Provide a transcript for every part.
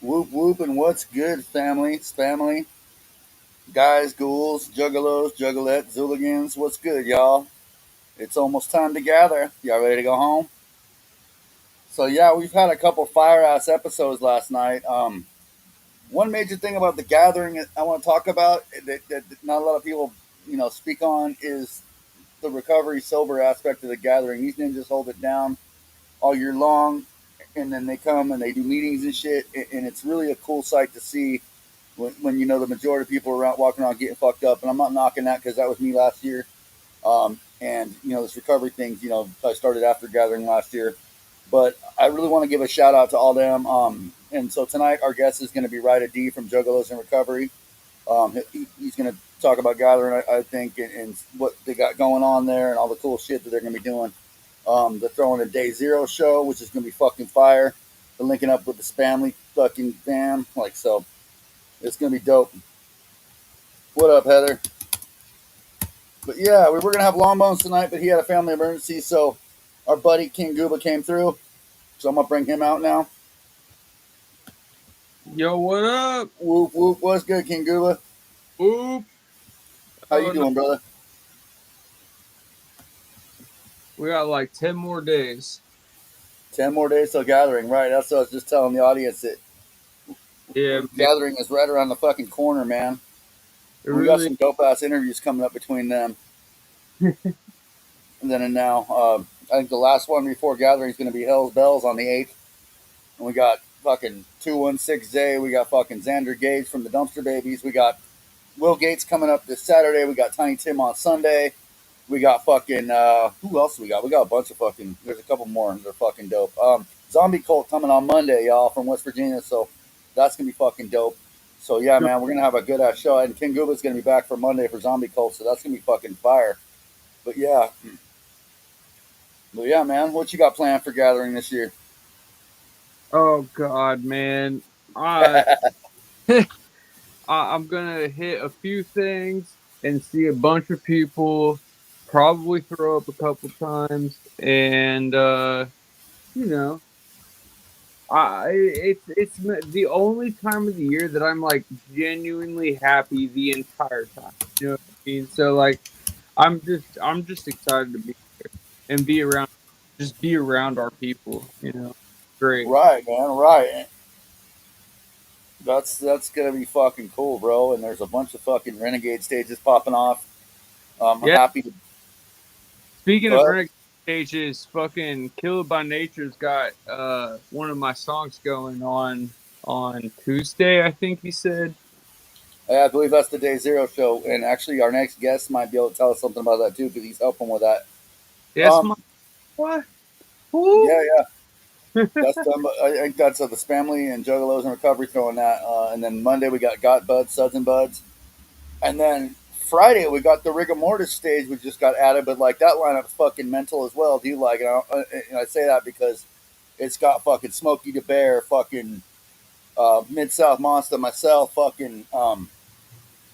Whoop whoop and what's good, family? Spamily, guys, ghouls, juggalos, juggalettes, zooligans. What's good, y'all? It's almost time to gather. Y'all ready to go home? So yeah, we've had a couple fire ass episodes last night. One major thing about the gathering I want to talk about that not a lot of people, speak on is the recovery sober aspect of the gathering. These ninjas hold it down all year long, and then they come and they do meetings and shit, and it's really a cool sight to see when the majority of people are around walking around getting fucked up. And I'm not knocking that because that was me last year. And this recovery thing, I started after gathering last year, but I really want to give a shout out to all them. And so tonight our guest is going to be Ryda Dee from Juggalos and Recovery. He's going to talk about gathering, I think, and what they got going on there and all the cool shit that they're going to be doing. They're throwing a Day Zero show, which is going to be fucking fire. They're linking up with the Spamily fucking fam, so it's going to be dope. What up, Heather? But yeah, we were going to have Longbones tonight, but he had a family emergency, so our buddy Kng Gooba came through. So I'm going to bring him out now. Yo, what up? Whoop, whoop. What's good, Kng Gooba? Whoop. How you doing, brother? We got like 10 more days. 10 more days till gathering, right? That's what I was just telling the audience that gathering is right around the fucking corner, man. We got some dope ass interviews coming up between them. And then and now, I think the last one before gathering is going to be Hell's Bells on the 8th. And we got fucking 216J. We got fucking Xander Gage from the Dumpster Babies. We got Will Gates coming up this Saturday. We got Tiny Tim on Sunday. We got fucking, who else we got? We got a bunch of fucking, there's a couple more. They're fucking dope. Zombie Cult coming on Monday, y'all, from West Virginia. So that's going to be fucking dope. So yeah, man, we're going to have a good ass show. And Kng Gooba's going to be back for Monday for Zombie Cult. So that's going to be fucking fire. But yeah. Man, what you got planned for gathering this year? Oh God, man. I'm gonna hit a few things and see a bunch of people, probably throw up a couple times, and it's the only time of the year that I'm like genuinely happy the entire time. You know what I mean? So like, I'm just excited to be here and be around our people. Great. Right, man. Right. That's gonna be fucking cool, bro. And there's a bunch of fucking Renegade stages popping off. I'm happy to. Speaking of Renegade stages, fucking Killed by Nature's got one of my songs going on Tuesday, I think he said. Yeah, I believe that's the Day Zero show, and actually, our next guest might be able to tell us something about that too, because he's helping with that. Yes, what? Yeah. That's done. I think that's the Spamily and Juggalos and Recovery throwing that, and then Monday we got Buds, Suds and Buds, and then Friday we got the Rigor Mortis stage, which just got added, but like that lineup's fucking mental as well. Do you like it? And I say that because it's got fucking Smokey the Bear, fucking Mid South Monster, myself, fucking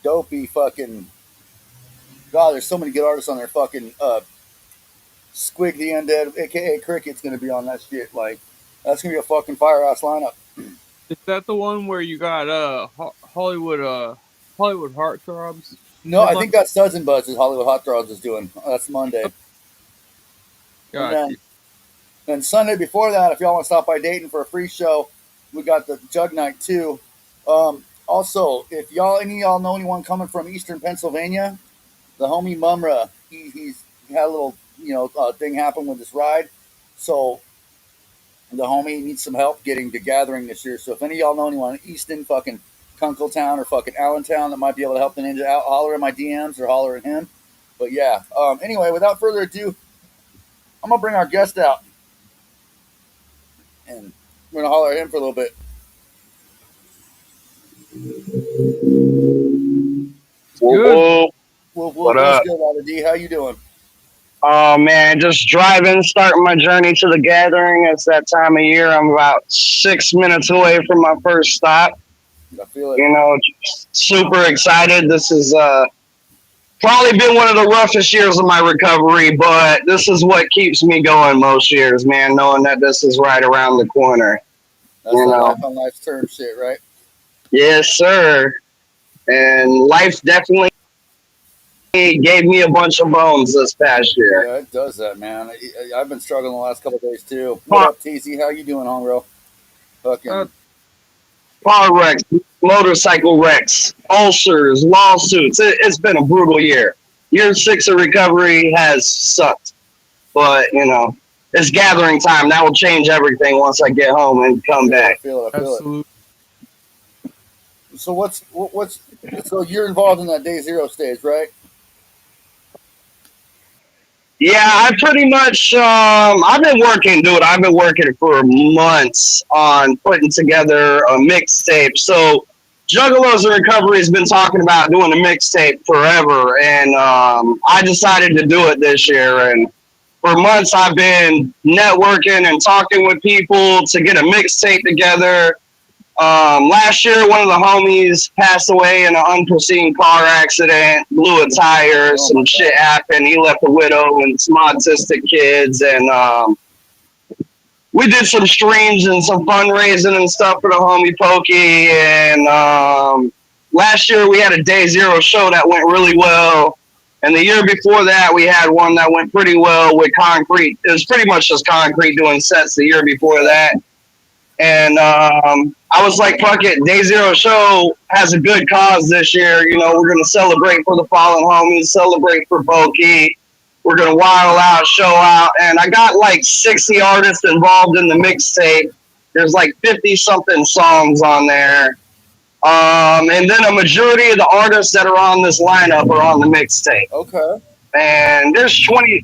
Dopey, fucking God. There's so many good artists on there. Fucking Squig the Undead, aka Cricket's gonna be on that shit. Like that's gonna be a fucking fire ass lineup. Is that the one where you got Hollywood Heartthrobs? No, I think that's Suds and Buds. Is Hollywood Heartthrobs is doing. That's Monday. And then Sunday before that, if y'all want to stop by Dayton for a free show, we got the Jugg Night too. Also, if any of y'all know anyone coming from Eastern Pennsylvania, the homie Mumra, he's had a little thing happen with this ride, so the homie needs some help getting to gathering this year. So if any of y'all know anyone in Easton, fucking Kunkletown or fucking Allentown that might be able to help the ninja out, holler in my DMs or holler at him. But yeah, anyway, without further ado, I'm gonna bring our guest out, and we're gonna holler at him for a little bit. Good. What up? Good, Ryda Dee. How you doing? Oh man, just driving, starting my journey to the gathering. It's that time of year. I'm about 6 minutes away from my first stop. I feel it. Just super excited. This has probably been one of the roughest years of my recovery, but this is what keeps me going most years, man, knowing that this is right around the corner. That's You that know, life on life's term shit, right? yes, sir. And life definitely gave me a bunch of bones this past year. Yeah, it does that, man. I've been struggling the last couple of days too. What up, TC? How you doing, homebro? Uh, Fucking Car wrecks, motorcycle wrecks, ulcers, lawsuits. It's been a brutal year. Year 6 of recovery has sucked, but it's gathering time. That will change everything once I get home and I come feel it. I back. feel it. I feel it. absolutely. So what's so you're involved in that day zero stage, right? Yeah, I pretty much I've been working, dude. I've been working for months on putting together a mixtape. So Juggalos and Recovery has been talking about doing a mixtape forever, and I decided to do it this year. And for months, I've been networking and talking with people to get a mixtape together. Last year, one of the homies passed away in an unforeseen car accident, blew a tire, Oh my some god. shit happened. He left a widow and some autistic kids. And we did some streams and some fundraising and stuff for the homie Pokey. And last year, we had a day zero show that went really well. And the year before that, we had one that went pretty well with Concrete. It was pretty much just Concrete doing sets the year before Yeah. that. And I was like, fuck it, Day Zero Show has a good cause this year. We're going to celebrate for the fallen homies, celebrate for Pokey. We're going to wild out, show out. And I got like 60 artists involved in the mixtape. There's like 50 something songs on there. And then a majority of the artists that are on this lineup are on the mixtape. Okay. And there's 20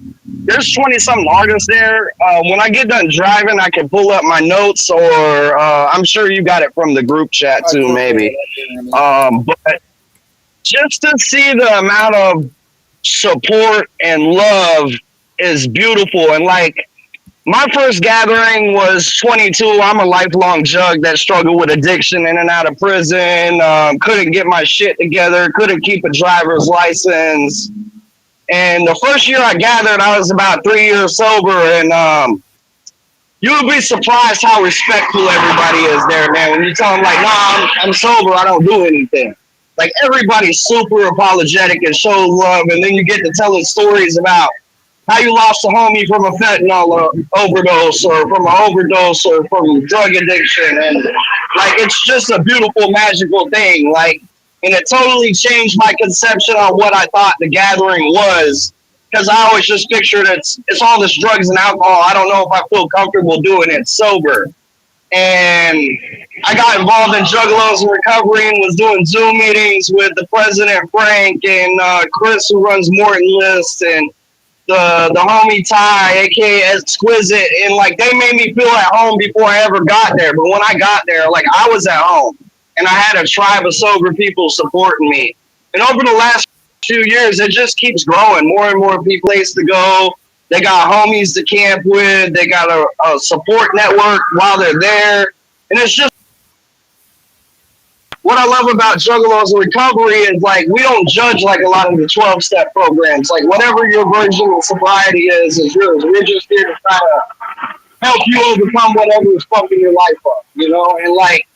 something artists there. When I get done driving, I can pull up my notes, or I'm sure you got it from the group chat I too, did. maybe. I did. I mean, But just to see the amount of support and love is beautiful. And like, my first gathering was 22. I'm a lifelong Jugg that struggled with addiction in and out of prison. Couldn't get my shit together. Couldn't keep a driver's license. And the first year I gathered, I was about 3 years sober, and you would be surprised how respectful everybody is there, man. When you tell them, like, nah, I'm sober, I don't do anything. Like, everybody's super apologetic and shows love, and then you get to telling stories about how you lost a homie from a fentanyl overdose, or from an overdose, or from drug addiction. And, like, it's just a beautiful, magical thing. Like, and it totally changed my conception on what I thought the gathering was. Because I always just pictured it's all this drugs and alcohol. I don't know if I feel comfortable doing it sober. And I got involved in Juggalos and Recovery and was doing Zoom meetings with the president, Frank, and Chris, who runs Morton List, and the homie Ty, aka Exquisite, and like they made me feel at home before I ever got there. But when I got there, like I was at home, and I had a tribe of sober people supporting me. And over the last few years, it just keeps growing. More and more people place to go. They got homies to camp with. They got a support network while they're there, and it's just what I love about Juggalos and Recovery is like we don't judge like a lot of the 12-step programs. Like whatever your version of sobriety is yours. We're just here to try to help you overcome whatever is fucking your life up. And like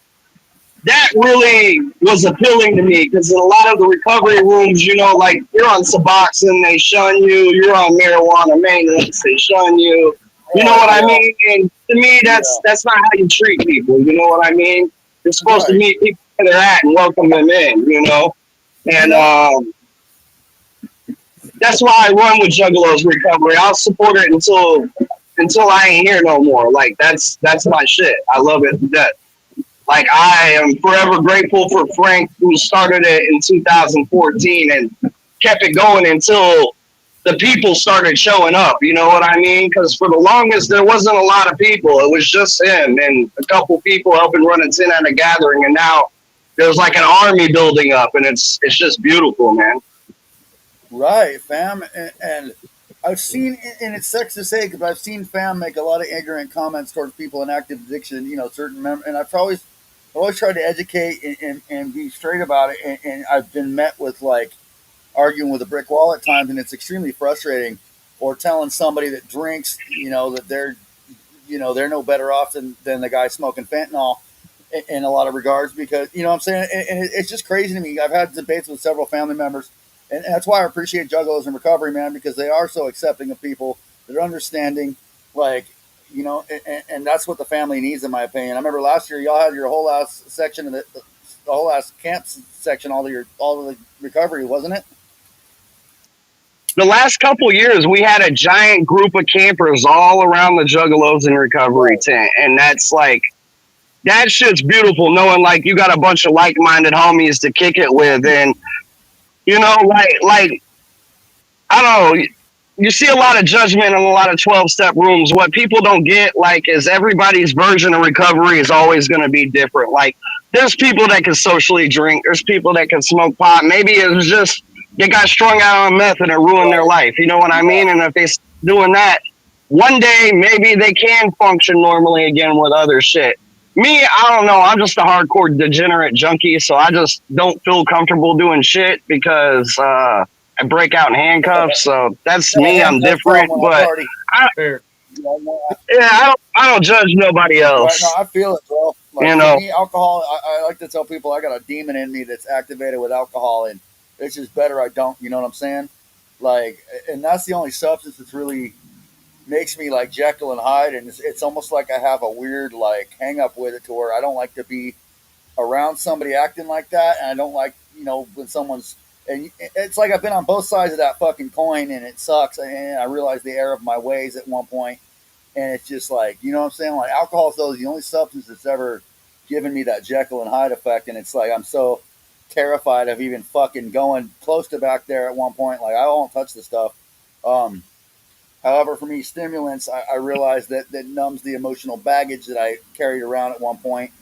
that really was appealing to me because in a lot of the recovery rooms, like you're on Suboxone, they shun you. You're on marijuana maintenance, they shun you. You know right. what I Yeah. mean? And to me, that's not how you treat people. You know what I mean? You're supposed to Right. meet people where they're at and welcome them in. You And know. that's why I run with Juggalos Recovery. I'll support it until I ain't here no more. Like that's my shit. I love it to death. Like I am forever grateful for Frank who started it in 2014 and kept it going until the people started showing up. You know what I mean? Because for the longest there wasn't a lot of people. It was just him and a couple people helping run a 10 at a gathering, and now there's like an army building up, and it's just beautiful, man. Right, fam, and I've seen, and it sucks to say because I've seen fam make a lot of ignorant comments towards people in active addiction. Certain and I've always tried to educate and be straight about it, and I've been met with like arguing with a brick wall at times, and it's extremely frustrating. Or telling somebody that drinks, that they're they're no better off than the guy smoking fentanyl in a lot of regards, because you know what I'm saying. And it's just crazy to me. I've had debates with several family members, and that's why I appreciate Juggalos in recovery, man, because they are so accepting of people. They're understanding, like, and that's what the family needs, in my opinion. I remember last year y'all had your whole last section of the whole last camp section, all of the recovery, wasn't it? The last couple of years, we had a giant group of campers all around the Juggalos in recovery Right. tent, and that's like that shit's beautiful. Knowing like you got a bunch of like-minded homies to kick it with, and like I don't know. You see a lot of judgment in a lot of 12-step rooms. What people don't get, like, is everybody's version of recovery is always going to be different. Like, there's people that can socially drink. There's people that can smoke pot. Maybe it was just they got strung out on meth and it ruined their Right. life. You know what I Yeah. mean? And if they doing that, one day maybe they can function normally again with other shit. Me, I don't know. I'm just a hardcore degenerate junkie, so I just don't feel comfortable doing shit because I break out in handcuffs. So that's Yeah, me. I'm handcuffs different, problem when I but party. I, Fair. yeah, I don't judge nobody Right. No, else. I feel it, bro. You Like for know, me, alcohol. I like to tell people I got a demon in me that's activated with alcohol, and it's just better I don't. You know what I'm saying? Like, and that's the only substance that's really makes me like Jekyll and Hyde, and it's almost like I have a weird like hang up with it, to where I don't like to be around somebody acting like that, and I don't like when someone's. And it's like I've been on both sides of that fucking coin, and it sucks. And I realized the error of my ways at one point, and it's just like, you know what I'm saying? Like, alcohol is the only substance that's ever given me that Jekyll and Hyde effect. And it's like, I'm so terrified of even fucking going close to back there at one point. Like, I won't touch the stuff. Um, However, for me, stimulants, I realized that numbs the emotional baggage that I carried around at one point.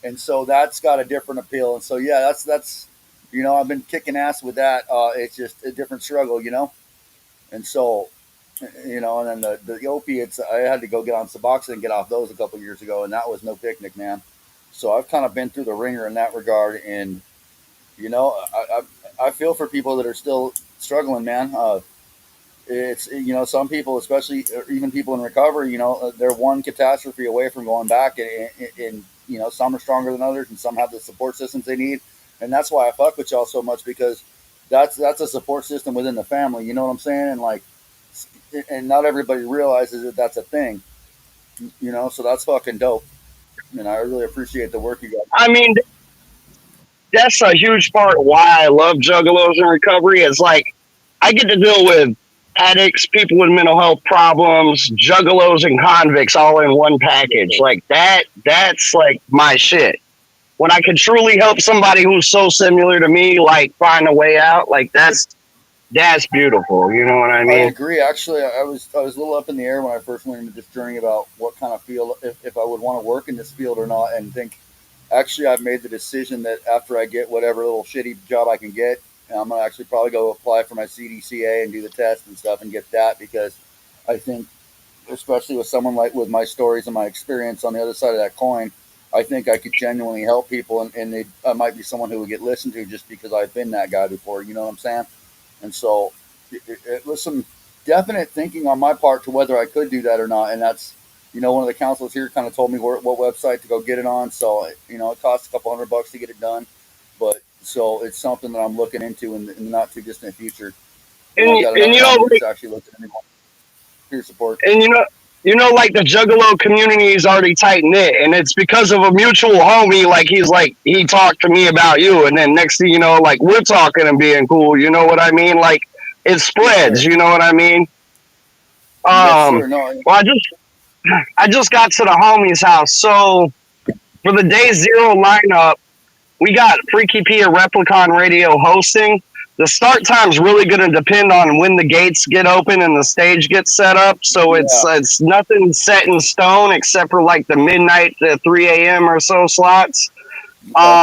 And so that's got a different appeal. And so, yeah, that's, I've been kicking ass with that. It's just a different struggle, And so, and then the opiates, I had to go get on Suboxone and get off those a couple years ago, and that was no picnic, man. So I've kind of been through the ringer in that regard, and I feel for people that are still struggling, man. It's some people, especially even people in recovery, they're one catastrophe away from going back, and some are stronger than others, and some have the support systems they need, and that's why I fuck with y'all so much, because that's a support system within the family. You know what I'm saying? And like, and not everybody realizes that that's a thing. So that's fucking dope, and I really appreciate the work you guys I mean, that's a huge part of why I love Juggalos in recovery. Is like I get to deal with addicts, people with mental health problems, Juggalos, and convicts all in one package. do. Like that. That's like my shit. When I can truly help somebody who's so similar to me, like find a way out, like that's beautiful. You know what I I mean? agree. Actually, I was a little up in the air when I first went into this journey about what kind of field, if I would want to work in this field or not, and think. Actually, I've made the decision that after I get whatever little shitty job I can get, I'm gonna actually probably go apply for my CDCA and do the test and stuff and get that, because I think, especially with someone like with my stories and my experience on the other side of that coin, I think I could genuinely help people, and I might be someone who would get listened to just because I've been that guy before. You know what I'm saying? And so it was some definite thinking on my part to whether I could do that or not. And that's, one of the counselors here kind of told me what website to go get it on. So, it costs a couple $100 to get it done. But so it's something that I'm looking into in the not too distant future. And I've got And another you know, homie that's actually looking into peer support. and like the Juggalo community is already tight knit, and it's because of a mutual homie. Like he talked to me about you, and then next thing you know, like we're talking and being cool. You know what I mean? Like it Yes, spreads. sir. You know what I mean? Yes, sir. No, Well, I just got to the homie's house, so for the day zero lineup, we got Freaky P at Replicon Radio hosting. The start time's really going to depend on when the gates get open and the stage gets set up. So yeah. it's nothing set in stone except for like the midnight to 3 a.m. or so slots. Okay.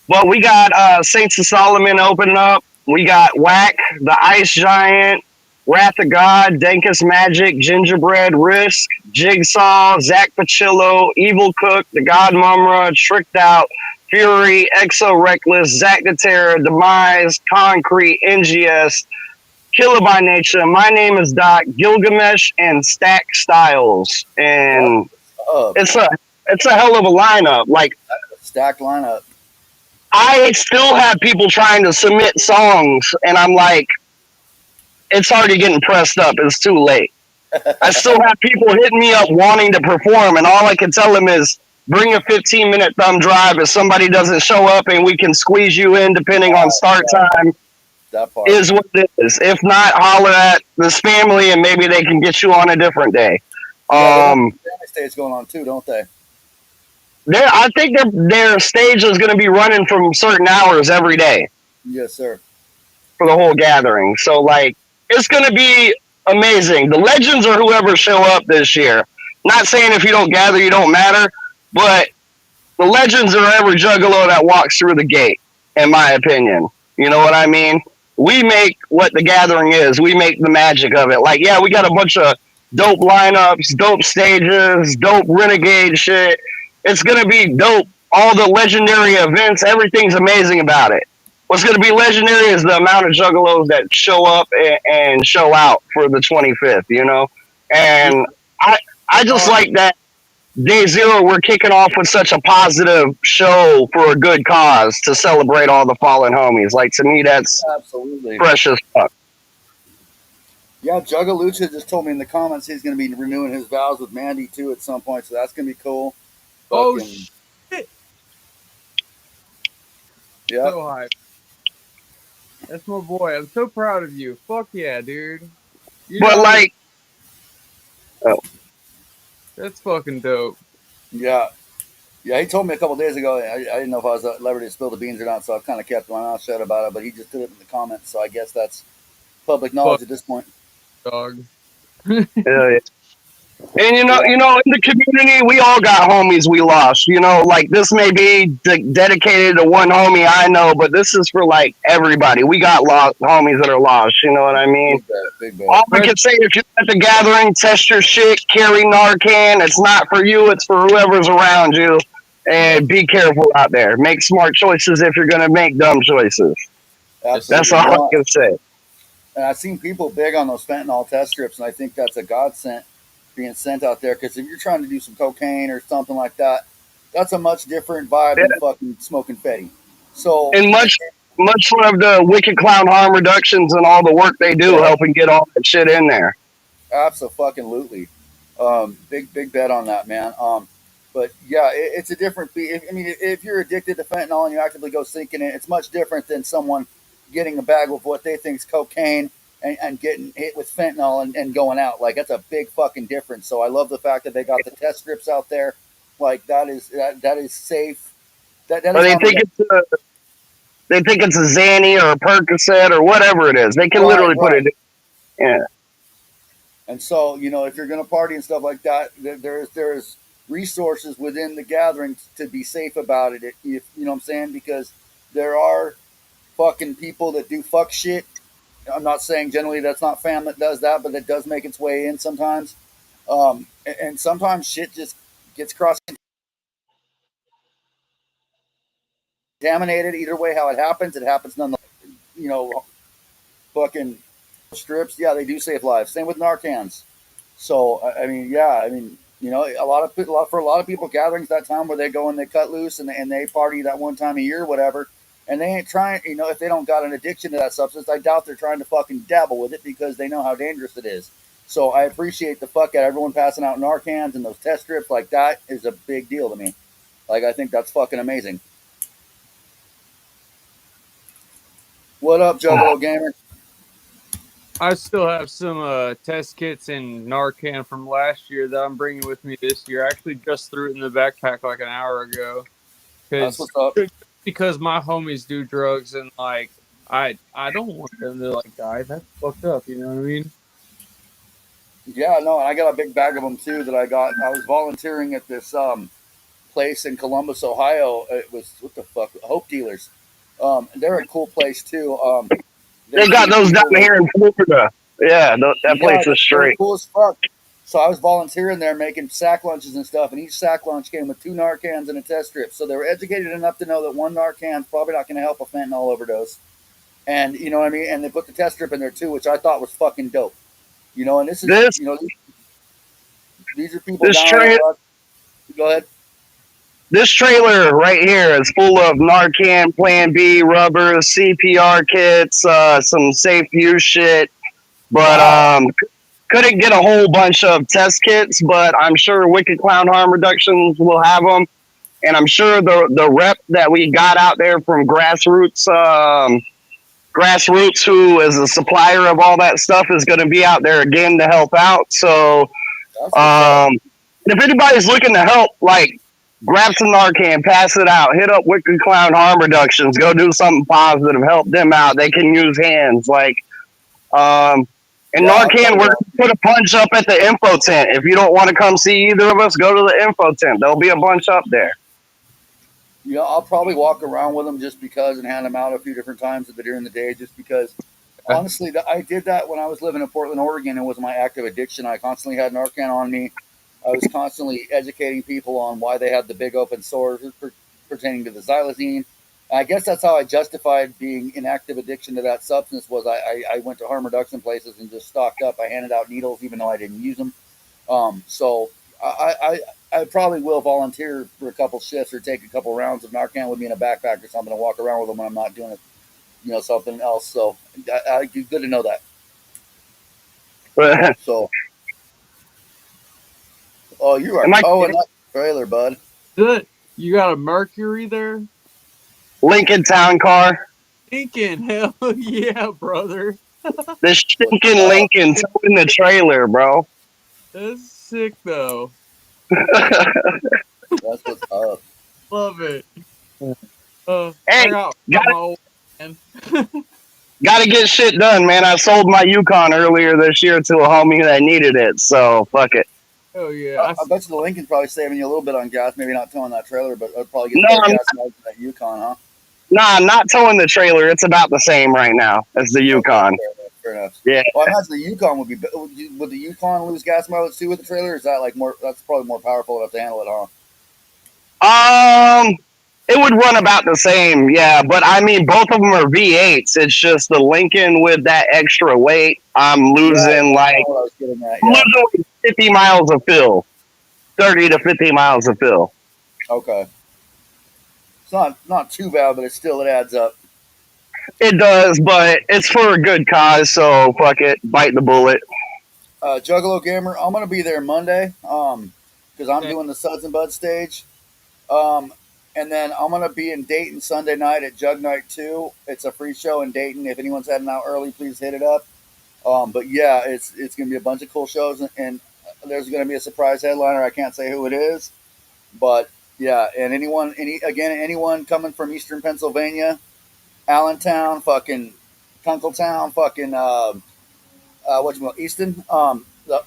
But we got Saints of Solomon opening up. We got Whack, the Ice Giant, Wrath of God, Dankus Magic, Gingerbread, Risk, Jigsaw, Zach Pacillo, Evil Cook, The God Mumra, Tricked Out, Fury, Exo Reckless, Zach the Terror, Demise, Concrete, NGS, Killer by Nature. My name is Doc Gilgamesh and Stack Styles, and That's it's a hell of a lineup. Like a stacked lineup. I still have people trying to submit songs, and I'm like, it's already getting pressed up. It's too late. I still have people hitting me up wanting to perform, and all I can tell them is bring a 15-minute thumb drive. If somebody doesn't show up and we can squeeze you in depending on start time, That part. is what it is. If not, holler at the Spamily and maybe they can get you on a different day. Yeah, they have family stage going on too, don't they? I think their stage is going to be running from certain hours every day Yes, sir. for the whole gathering. So like, it's going to be amazing. The legends or whoever show up this year. Not saying if you don't gather, you don't matter, but the legends are every juggalo that walks through the gate, in my opinion. You know what I mean? We make what the gathering is. We make the magic of it. Like, yeah, we got a bunch of dope lineups, dope stages, dope renegade shit. It's gonna be dope. All the legendary events, everything's amazing about it. What's gonna be legendary is the amount of juggalos that show up and show out for the 25th. You know, and I just like that day zero, we're kicking off with such a positive show for a good cause to celebrate all the fallen homies. Like, to me, that's Absolutely. precious fuck. Yeah, Juggalucha just told me in the comments he's going to be renewing his vows with Mandy too at some point, so that's going to be cool. Oh Fucking, shit! yeah. So hype. That's my boy. I'm so proud of you. Fuck yeah, dude. You But, know, like, that's fucking dope. Yeah. Yeah, he told me a couple days ago. I didn't know if I was at liberty to spill the beans or not, so I kind of kept my mouth shut about it. But he just did it in the comments, so I guess that's public knowledge Fuck, at this point. dog. yeah. And in the community, we all got homies we lost. Like, this may be dedicated to one homie I know, but this is for like everybody. We got lost homies that are lost. You know what I mean? Big bad, big bad. All I can say, if you're at the gathering, test your shit, carry Narcan. It's not for you, it's for whoever's around you. And be careful out there. Make smart choices if you're going to make dumb choices. Absolutely. That's all I can say. And I've seen people big on those fentanyl test strips, and I think that's a godsend being sent out there, because if you're trying to do some cocaine or something like that, that's a much different vibe than fucking smoking fetty. So, and much love the Wicked Clown Harm Reductions and all the work they do helping get all that shit in there. Absolutely. Big bet on that, man. But yeah, it's a different. I mean, if you're addicted to fentanyl and you actively go seeking it, it's much different than someone getting a bag of what they think is cocaine and getting hit with fentanyl and going out. Like, that's a big fucking difference. So I love the fact that they got the test strips out there. Like, that is safe. That or they think it's a Xanny or a Percocet or whatever it is. They can literally put it. Yeah. And so, if you're going to party and stuff like that, there's resources within the gathering to be safe about it. If you know what I'm saying, because there are fucking people that do fuck shit. I'm not saying generally that's not fam that does that, but it does make its way in sometimes. And sometimes shit just gets cross contaminated. Either way, how it happens nonetheless. Fucking strips, yeah, they do save lives. Same with Narcans. So I mean, yeah, I mean, for a lot of people, gatherings that time where they go and they cut loose and they party that one time a year, whatever, and they ain't trying. If they don't got an addiction to that substance, I doubt they're trying to fucking dabble with it because they know how dangerous it is. So I appreciate the fuck out of everyone passing out Narcans and those test strips. Like, that is a big deal to me. Like, I think that's fucking amazing. What up, Juggalo Gamer? I still have some test kits and Narcan from last year that I'm bringing with me this year. I actually just threw it in the backpack like an hour ago. That's what's up. Because my homies do drugs, and like I don't want them to like die. That's fucked up. You know what I mean? Yeah, no, and I got a big bag of them too that I got. I was volunteering at this place in Columbus, Ohio. It was, what the fuck, Hope Dealers. They're a cool place too. They got those down here in Florida. Yeah, that place is straight. Cool as fuck. So I was volunteering there making sack lunches and stuff, and each sack lunch came with 2 Narcans and a test strip. So they were educated enough to know that one Narcan's probably not going to help a fentanyl overdose. and you know what I mean. And they put the test strip in there too, which I thought was fucking dope. You know, and this is This you know these are people this down on tra- their luck. Go ahead. this trailer right here is full of Narcan, Plan B, rubbers, CPR kits, some safe use shit. But Wow. couldn't get a whole bunch of test kits. But I'm sure Wicked Clown Harm Reductions will have them, and I'm sure the rep that we got out there from Grassroots, who is a supplier of all that stuff, is going to be out there again to help out. So That's what's up. if anybody's looking to help, like, grab some Narcan, pass it out, hit up Wicked Clown Harm Reductions, go do something positive, help them out. They can use hands. Like, and Yeah, I'll tell Narcan, you we're what. going to put a punch up at the info tent. If you don't want to come see either of us, go to the info tent. There'll be a bunch up there. You know, I'll probably walk around with them just because and hand them out a few different times during the day, just because. Honestly, I did that when I was living in Portland, Oregon. It was my active addiction. I constantly had Narcan on me. I was constantly educating people on why they had the big open sores pertaining to the xylazine. I guess that's how I justified being in active addiction to that substance. Was I went to harm reduction places and just stocked up. I handed out needles even though I didn't use them. So I probably will volunteer for a couple shifts or take a couple rounds of Narcan with me in a backpack or something and walk around with them when I'm not doing it, something else. So good to know that. But So, oh, you are am I towing that trailer, bud. Good. You got a Mercury there? Lincoln Town car? Thinking, hell yeah, brother. This What's stinking up? Lincoln towing the trailer, bro. That's sick though. That's what's up. Love it. Hey, I got got my old man. Got to get shit done, man. I sold my Yukon earlier this year to a homie that needed it, so fuck it. Oh yeah. I bet you the Lincoln's probably saving you a little bit on gas. Maybe not towing that trailer, but it'll probably get No, better gas mileage than that Yukon, huh? I'm not towing the trailer. It's about the same right now as the Okay, Yukon. fair enough. Fair enough. Yeah. Well, I imagine the Yukon would be. Would the Yukon lose gas mileage too with the trailer? Or is that like more? That's probably more powerful enough to handle it, huh? Um, it would run about the same, yeah. But I mean, both of them are V8s. It's just the Lincoln with that extra weight. I'm Yeah, losing that's kind like of what I was getting at. I'm Yeah. losing like 50 miles of fill, 30 to 50 miles of fill. Okay. It's not too bad, but it adds up. It does, but it's for a good cause, so fuck it, bite the bullet. Juggalo Gamer, I'm gonna be there Monday. Because I'm doing the Suds and Buds stage. Um, and then I'm gonna be in Dayton Sunday night at Jugg Night 2. It's a free show in Dayton. If anyone's heading out early, please hit it up. But yeah, it's gonna be a bunch of cool shows, and there's gonna be a surprise headliner. I can't say who it is, but yeah, and anyone coming from Eastern Pennsylvania, Allentown, fucking Kunkletown, fucking Easton.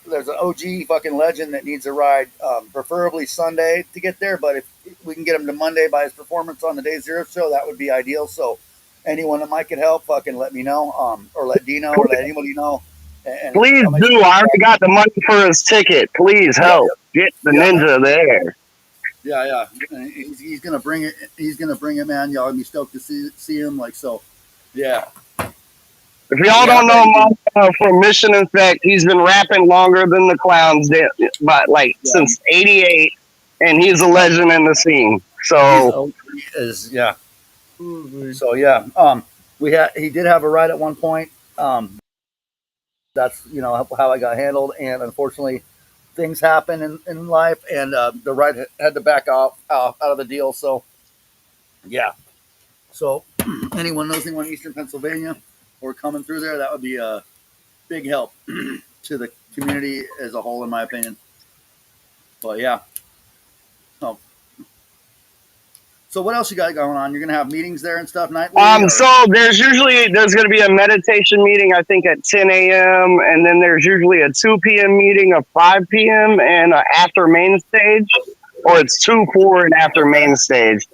There's an OG fucking legend that needs a ride, preferably Sunday to get there. But if we can get him to Monday by his performance on the Day Zero show, that would be ideal. So anyone that might could help, fucking let me know, or let Dino, or let anybody know, and Please I'll make do. sure. I already got the money for his ticket. Please Yeah, help. Get the yeah, ninja there. yeah. And he's gonna bring it. He's gonna bring it, man. Y'all gonna be stoked to see him. Like so, yeah. If But y'all yeah, don't I'm know ready. him from Mission Effect, he's been rapping longer than the clowns did, but like Yeah, since '88, and he's a legend in the scene. he's So is yeah. Absolutely. So yeah, he did have a ride at one point. That's how I got handled, and unfortunately, things happen in life, and the ride had to back off out of the deal. So yeah, so anyone knows anyone in Eastern Pennsylvania or coming through there, that would be a big help to the community as a whole, in my opinion. But yeah, so, so what else you got going on? You're gonna have meetings there and stuff nightly, or so there's going to be a meditation meeting I think at 10 a.m. and then there's usually a 2 p.m. meeting, a 5 p.m. and after main stage, or it's 2, 4, and after okay, main stage.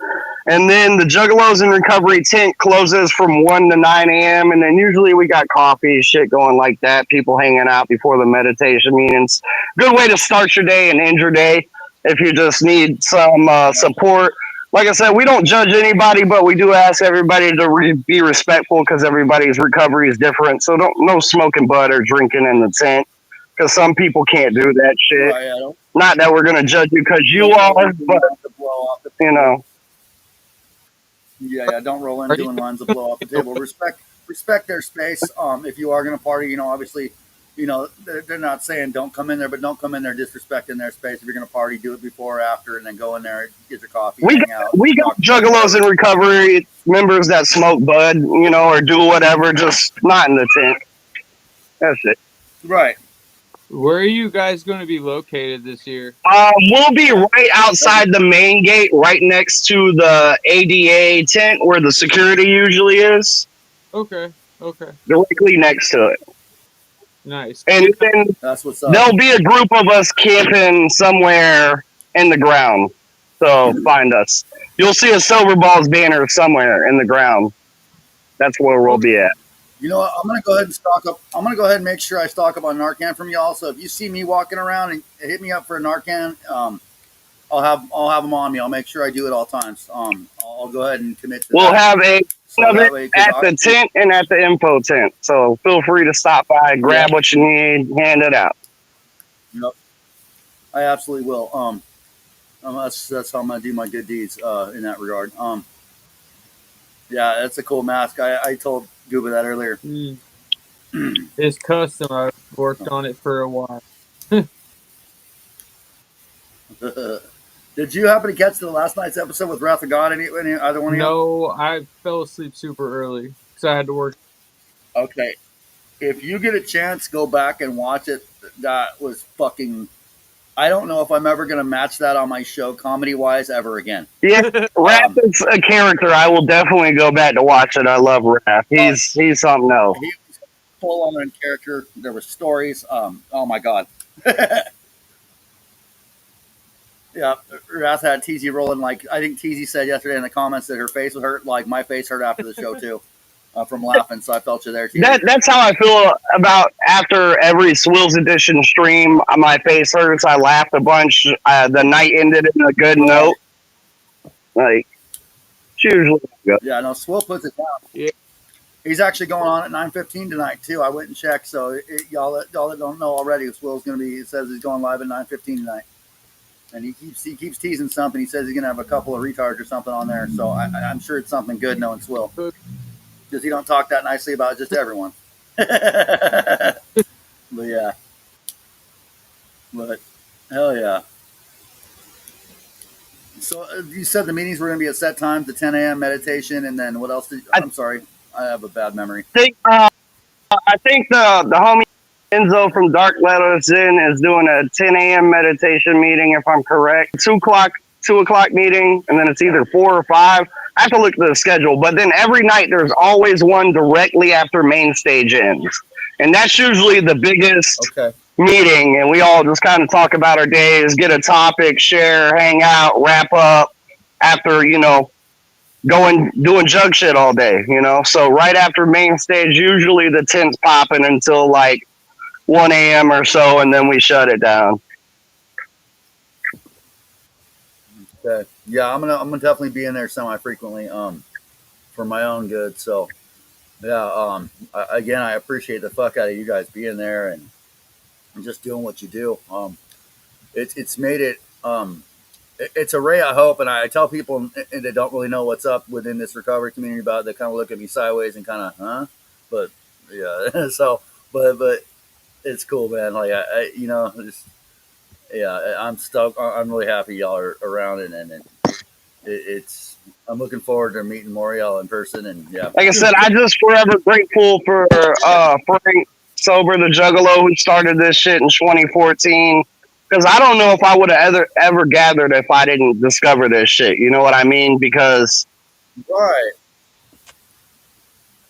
And then the Juggalos and Recovery tent closes from 1 to 9 a.m. And then usually we got coffee, shit going like that, people hanging out before the meditation meetings. Good way to start your day and end your day if you just need some support. like I said, we don't judge anybody, but we do ask everybody to be respectful because everybody's recovery is different. So no smoking bud or drinking in the tent because some people can't do that shit. Right. I don't. Not that we're gonna judge you because you Don't roll are, in doing but lines that blow off the you table. know. Yeah. Don't roll in Are you doing lines that blow off the table. Respect their space. If you are going to party, obviously, they're not saying don't come in there, but don't come in there disrespecting their space. If you're going to party, do it before or after, and then go in there, get your coffee, We hang got, out, we got talk about juggalos in whatever. recovery, members that smoke bud, or do whatever, just not in the tent. That's it. Right. Where are you guys going to be located this year? We'll be right outside the main gate, right next to the ADA tent where the security usually is, Okay. Okay. directly next to it. Nice. And then That's what's up. there'll be a group of us camping somewhere in the ground. So find us. You'll see a Silver Balls banner somewhere in the ground. That's where we'll be at. You know what? I'm gonna go ahead and stock up. I'm gonna go ahead and make sure I stock up on Narcan from y'all. So if you see me walking around and hit me up for a Narcan, I'll have them on me. I'll make sure I do it all times. I'll go ahead and commit to We'll that. have a So of that it way, at the tent and at the info tent. So feel free to stop by, grab what you need, hand it out. Yep, I absolutely will. That's how I'm gonna do my good deeds in that regard. Yeah, that's a cool mask. I told Gooba that earlier. It's custom. I've worked on it for a while. Did you happen to catch the last night's episode with Wrath of God? Any either one of you? No, I fell asleep super early because I had to work. Okay, if you get a chance, go back and watch it. That was fucking. I don't know if I'm ever gonna match that on my show, comedy wise, ever again. Yeah, Raph is a character. I will definitely go back to watch it. I love Raph. He's something else. He was full on character. There were stories. Oh my god. Yeah, Wrath had TZ rolling like I think TZ said yesterday in the comments that her face would hurt like my face hurt after the show too, from laughing. So I felt you there too. That's how I feel about after every Swills Edition stream. My face hurts. I laughed a bunch. The night ended in a good note. Like, it's usually good. Yeah, no, Swill puts it down. Yeah. He's actually going on at 9:15 tonight too. I went and checked. So y'all that don't know already, Swill's going to be. It says he's going live at 9:15 tonight. And he keeps teasing something. He says he's gonna have a couple of retards or something on there. So I'm sure it's something good, knowing Swill, because he don't talk that nicely about just everyone. But yeah, but hell yeah. So you said the meetings were gonna be at set times, the 10 a.m. meditation, and then what else? I'm sorry, I have a bad memory. I think the homie Enzo from Dark Letters In is doing a 10 a.m. meditation meeting, if I'm correct. 2 o'clock meeting, and then it's either 4 or 5. I have to look at the schedule, but then every night there's always one directly after main stage ends. And that's usually the biggest meeting, and we all just kind of talk about our days, get a topic, share, hang out, wrap up after, doing jug shit all day, So right after main stage, usually the tent's popping until like 1 a.m. or so, and then we shut it down. Okay. Yeah, I'm gonna definitely be in there semi-frequently, for my own good. So, yeah, again, I appreciate the fuck out of you guys being there and just doing what you do. It's made it. It's a ray of hope, and I tell people that don't really know what's up within this recovery community about it. They kind of look at me sideways and kind of, huh? But yeah, so but it's cool, man. Like I'm stoked. I'm really happy y'all are around it, and it's. I'm looking forward to meeting Moriel in person, and yeah. Like I said, I just forever grateful for Frank Sober, the Juggalo, who started this shit in 2014. Because I don't know if I would have ever gathered if I didn't discover this shit. You know what I mean? Because right,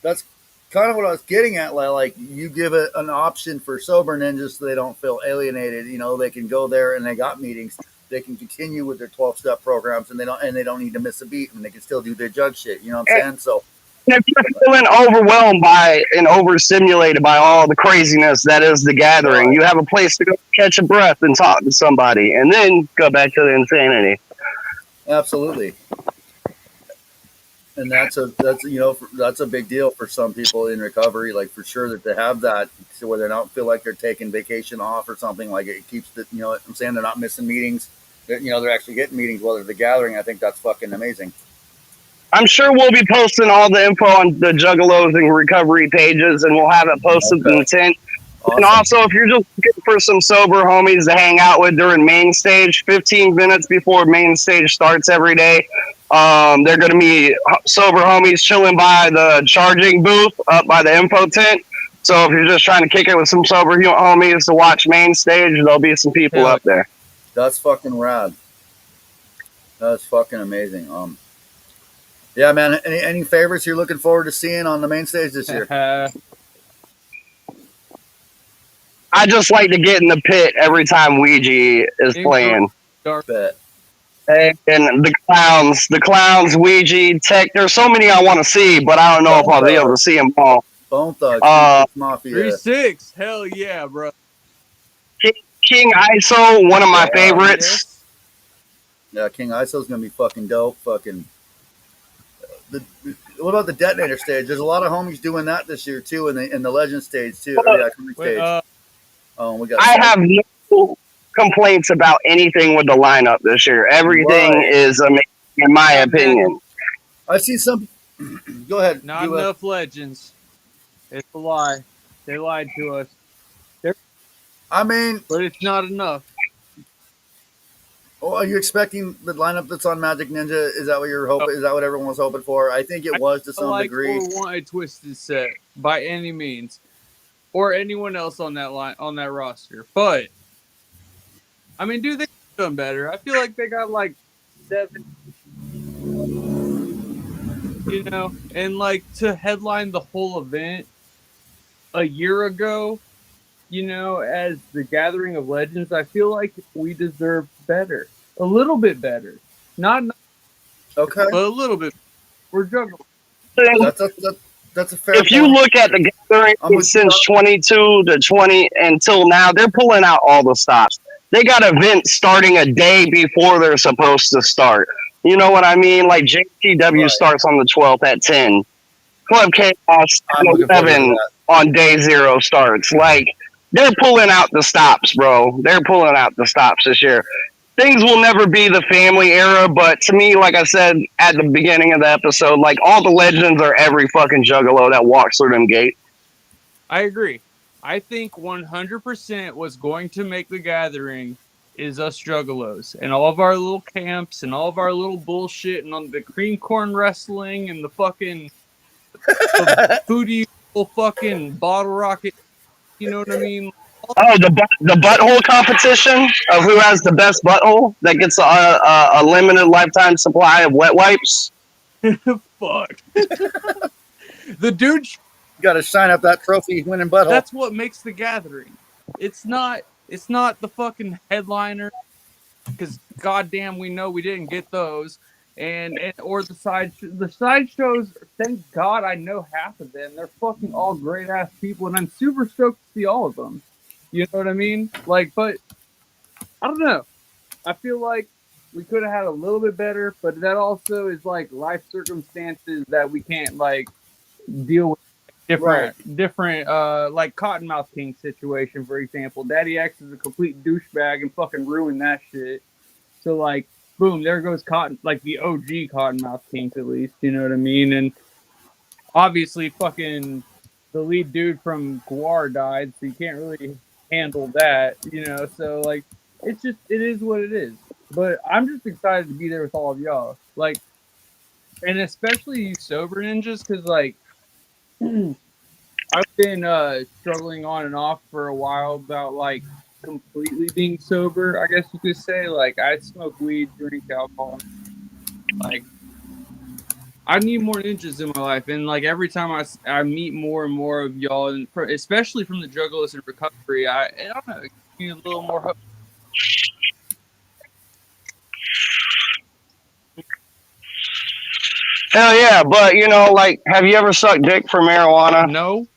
that's kind of what I was getting at. Like you give it an option for sober ninjas so they don't feel alienated. They can go there and they got meetings. They can continue with their 12-step programs, and they don't need to miss a beat, and they can still do their jug shit. You know what I'm saying? So if you're feeling overwhelmed by and overstimulated by all the craziness that is the gathering, you have a place to go catch a breath and talk to somebody, and then go back to the insanity. Absolutely. And that's that's a big deal for some people in recovery, like for sure that they have that, so where they don't feel like they're taking vacation off or something. Like it keeps the, what I'm saying, they're not missing meetings. They're actually getting meetings while they're the gathering. I think that's fucking amazing. I'm sure we'll be posting all the info on the Juggalos and recovery pages, and we'll have it posted in Okay, the tent. And awesome. also, if you're just looking for some sober homies to hang out with during main stage, 15 minutes before main stage starts every day, they're going to be sober homies chilling by the charging booth up by the info tent. So if you're just trying to kick it with some sober homies to watch main stage, there'll be some people Hell up there. That's fucking rad. That's fucking amazing. Yeah, man. Any favorites you're looking forward to seeing on the main stage this year? yeah. I just like to get in the pit every time Ouija is playing. Bet. And the clowns, Ouija, Tech. There's so many I want to see, but I don't know if Bone I'll be able to Thugs. see them all. Bone Thugs. Uh, Mafia. 3-6. Hell yeah, bro. King ISO, one of my favorites. Yes. Yeah, King ISO's gonna be fucking dope. Fucking. What about the detonator stage? There's a lot of homies doing that this year too, in the legend stage too. Or, yeah, Wait, stage. We got. I have no complaints about anything with the lineup this year. Everything Right. is amazing, in my opinion. I've seen some. Go ahead. not enough legends. It's a lie. They lied to us. I mean, But it's not enough. are you expecting the lineup that's on Magic Ninja? Is that what you're hoping? Is that what everyone was hoping for? I think it was to some degree. Or want a twisted set by any means, or anyone else on that line on that roster. But I mean, dude, they could have done better. I feel like they got like 7, and like to headline the whole event a year ago, as the Gathering of Legends. I feel like we deserve better, a little bit better, not Okay, but a little bit. We're juggling. that's a fair. If you point. look at the gathering since 22 to 20 until now, they're pulling out all the stops. They got events starting a day before they're supposed to start. You know what I mean? Like JTW starts on the 12th at 10. Club Chaos 11 on day 0 starts. Like, they're pulling out the stops, bro. They're pulling out the stops this year. Things will never be the family era, but to me, like I said at the beginning of the episode, like all the legends are every fucking juggalo that walks through them gates. I agree. I think 100% what's going to make the gathering is us juggalos and all of our little camps and all of our little bullshit and on the cream corn wrestling and the fucking foodie fucking bottle rocket. You know what I mean? Oh, the butthole competition of who has the best butthole that gets a limited lifetime supply of wet wipes. Fuck. The dude got to shine up that trophy winning butthole. That's what makes the gathering. It's not the fucking headliner, because goddamn we know we didn't get those, and or the side shows. Thank God I know half of them. They're fucking all great ass people, and I'm super stoked to see all of them. You know what I mean? Like, but I don't know. I feel like we could have had a little bit better, but that also is like life circumstances that we can't like deal with. Different, like Cottonmouth King situation, for example. Daddy X is a complete douchebag and fucking ruined that shit. So, like, boom, there goes like the OG Cottonmouth Kings, at least, you know what I mean? And obviously, fucking the lead dude from Guar died, so you can't really handle that, So, like, it is what it is. But I'm just excited to be there with all of y'all. Like, and especially you sober ninjas, because, like, I've been struggling on and off for a while about like completely being sober, I guess you could say. Like, I smoke weed, drink alcohol. Like, I need more ninjas in my life, and like every time I meet more and more of y'all, and especially from the Juggalos and Recovery, I don't know, it gives me a little more hope. Hell yeah, but like, have you ever sucked dick for marijuana? No.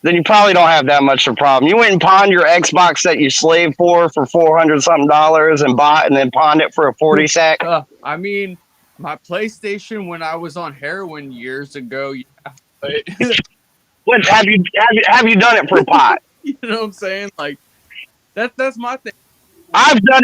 then you probably don't have that much of a problem. You went and pawned your Xbox that you slaved for $400 something and bought, and then pawned it for a 40 sack. I mean, my PlayStation when I was on heroin years ago. Yeah, but What have you done it for pot? You know what I'm saying? Like that's my thing. I've done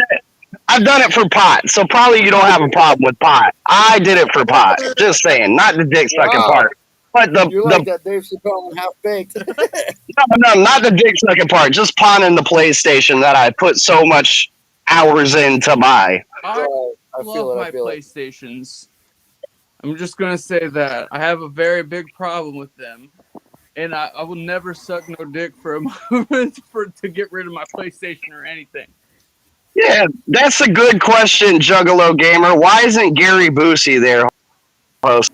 it for pot, so probably you don't have a problem with pot. I did it for pot. Just saying, not the dick sucking part. But You're like that Dave Chappelle and Half Baked. no, not the dick sucking part. Just pawning the PlayStation that I put so much hours in to buy. I love my PlayStations. I'm just gonna say that I have a very big problem with them, and I will never suck no dick for a moment to get rid of my PlayStation or anything. Yeah, that's a good question, Juggalo Gamer. Why isn't Gary Busey there? Right.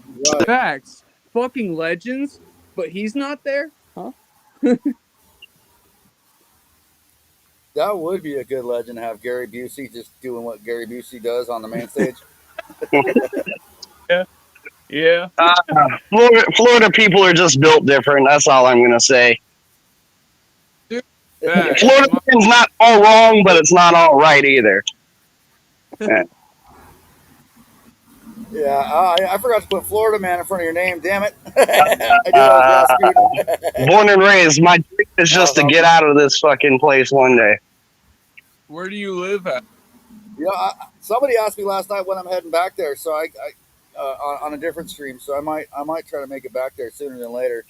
Facts, fucking legends, but he's not there, huh? That would be a good legend to have Gary Busey just doing what Gary Busey does on the main stage. Yeah. Florida people are just built different. That's all I'm gonna say. Florida's not all wrong, but it's not all right either. Yeah, I forgot to put Florida man in front of your name. Damn it! Born and raised. My dream is just to get out of this fucking place one day. Where do you live at? Yeah, somebody asked me last night when I'm heading back there, so I on a different stream. So I might try to make it back there sooner than later.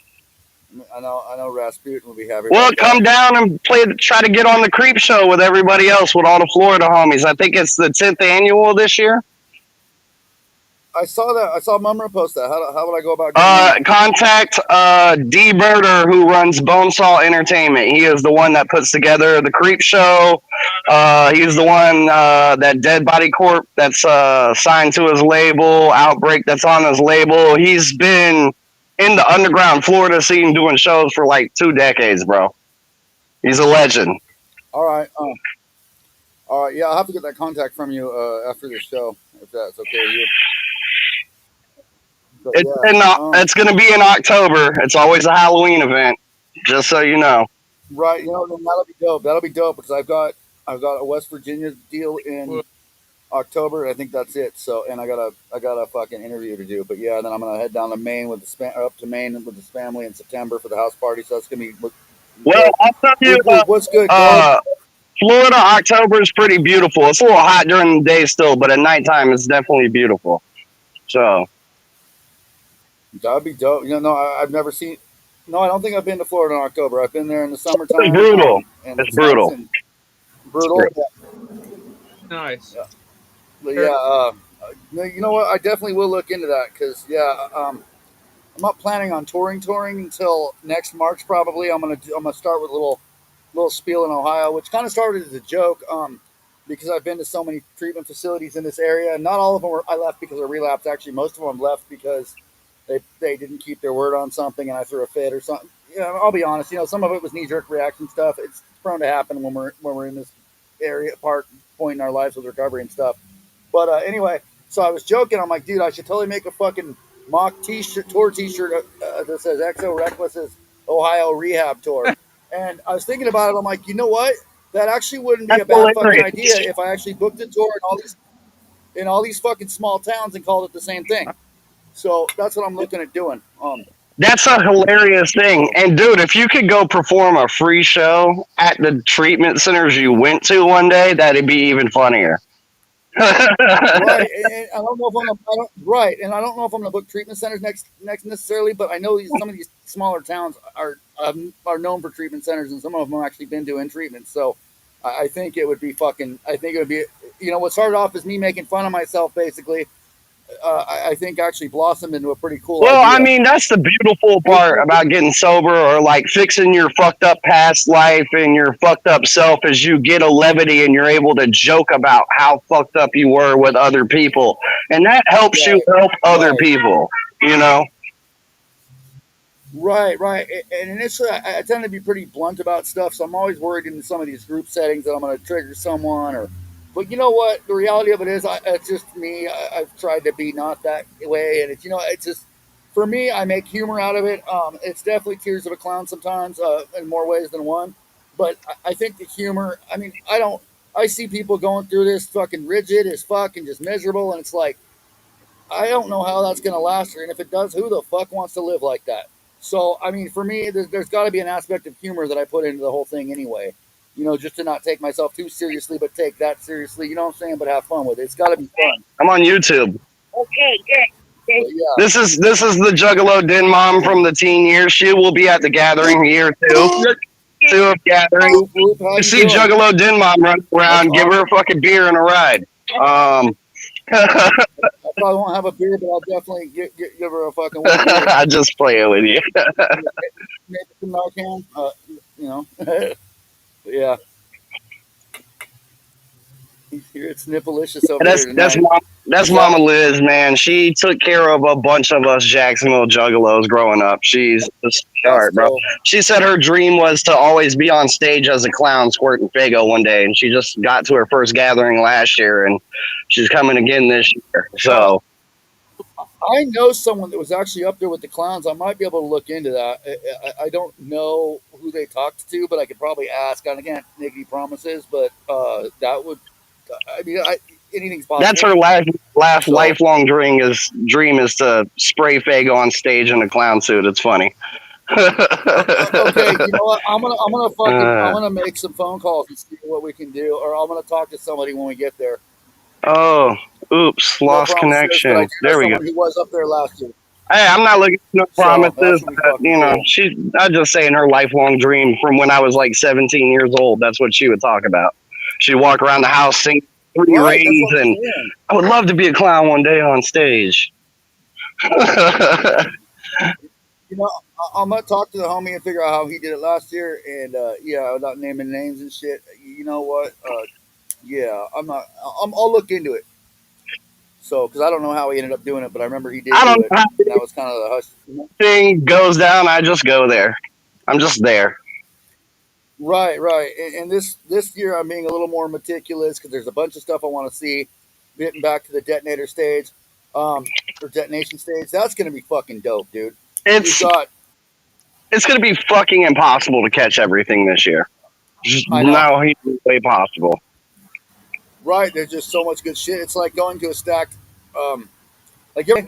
I know Rasputin will be happy. Well, come down and try to get on the creep show with everybody else, with all the Florida homies. I think it's the 10th annual this year. I saw that. I saw Mumra post that. How would I go about getting contact D Birder, who runs Bonesaw Entertainment. He is the one that puts together the creep show. He's the one that Dead Body Corp that's signed to his label, Outbreak that's on his label. He's been in the underground Florida scene doing shows for like 2 decades, bro. He's a legend. All right. Yeah, I'll have to get that contact from you after the show, if that's okay with you. But it's going to be in October. It's always a Halloween event, just so you know. Right. That'll be dope. That'll be dope because I've got a West Virginia deal in October. I think that's it. So, and I got a fucking interview to do. But yeah, then I'm gonna head down to Maine with up to Maine with the Spamily in September for the house party. So that's gonna be. Well, I'll tell you what's good. Florida October is pretty beautiful. It's a little hot during the day still, but at nighttime it's definitely beautiful. So that'd be dope. I've never seen. No, I don't think I've been to Florida in October. I've been there in the summertime. It's brutal. It's brutal. Brutal. Nice. Yeah. But yeah. You know what? I definitely will look into that because I'm not planning on touring until next March. Probably. I'm gonna start with a little spiel in Ohio, which kind of started as a joke. Because I've been to so many treatment facilities in this area, and not all of them I left because of relapse. Actually, most of them left because they didn't keep their word on something, and I threw a fit or something. I'll be honest. Some of it was knee-jerk reaction stuff. It's prone to happen when we're in this point in our lives with recovery and stuff. But anyway, so I was joking. I'm like, dude, I should totally make a fucking mock tour T-shirt that says "XO Reckless's Ohio Rehab Tour." And I was thinking about it. I'm like, you know what? That actually wouldn't be a bad fucking idea if I actually booked a tour in all these fucking small towns and called it the same thing. So that's what I'm looking at doing. That's a hilarious thing. And dude, if you could go perform a free show at the treatment centers you went to one day, that'd be even funnier. Right, and I don't know if I'm gonna book treatment centers next necessarily, but I know some of these smaller towns are known for treatment centers, and some of them have actually been doing treatment. So I think it would be what started off as me making fun of myself, basically. I think actually blossomed into a pretty cool idea. I mean, that's the beautiful part about getting sober or like fixing your fucked up past life and your fucked up self is you get a levity and you're able to joke about how fucked up you were with other people. And that helps you help other people, Right. And initially, I tend to be pretty blunt about stuff, so I'm always worried in some of these group settings that I'm going to trigger someone But you know what? The reality of it is, it's just me. I've tried to be not that way, and it's just for me, I make humor out of it. It's definitely tears of a clown sometimes, in more ways than one. But I think the humor. I mean, I don't. I see people going through this fucking rigid as fuck and just miserable, and it's like I don't know how that's gonna last her. And if it does, who the fuck wants to live like that? So I mean, for me, there's got to be an aspect of humor that I put into the whole thing anyway. You know, just to not take myself too seriously, but take that seriously. You know what I'm saying? But have fun with it. It's got to be fun. I'm on YouTube. Okay, good. But yeah. This is the Juggalo Den mom from the teen years. She will be at the gathering here too. Two of gathering. Whoop, whoop, how You you see doing? Juggalo Den mom running That's around, give her awesome. a fucking beer and a ride. I probably won't have a beer, but I'll definitely give her a fucking one beer. I just play it with you. Maybe some Narcan. You know. But yeah. Here it's nippleicious over That's here tonight. that's What's that? Mama Liz, man. She took care of a bunch of us Jacksonville Juggalos growing up. She's a That's sweetheart, bro. dope. She said her dream was to always be on stage as a clown squirting Fago one day, and she just got to her first gathering last year, and she's coming again this year. Uh, So I know someone that was actually up there with the clowns. I might be able to look into that. I don't know who they talked to, but I could probably ask. And again, niggity promises, but that would. I mean, anything's that's possible. her last So lifelong dream is to spray Fago on stage in a clown suit. It's funny. okay, you know what? I'm uh, gonna make some phone calls and see what we can do, or I'm gonna talk to somebody when we get there. oh, oops, No lost promises, but I connection. do know There we go. someone who was up there last year, Hey, I'm not looking for no so that promises. should be fucking You know, cool. I'm just saying her lifelong dream from when I was like 17 years old. That's what she would talk about. She'd walk around the house singing three Right, that's rings, what I'm and saying. I would love to be a clown one day on stage. You know, I'm gonna talk to the homie and figure out how he did it last year, and yeah, without naming names and shit. You know what? Yeah, I'm not. I'll look into it. So, because I don't know how he ended up doing it, but I remember he did I do don't it, know how and that was kind of the hush. anything goes down. I just go there. I'm just there. Right, right. And this year I'm being a little more meticulous because there's a bunch of stuff I want to see. Getting back to the detonator stage, or detonation stage, that's gonna be fucking dope, dude. We've It's got. it's gonna be fucking impossible to catch everything this year. Just I know. no way possible. Right, there's just so much good shit. It's like going to a stacked, like you're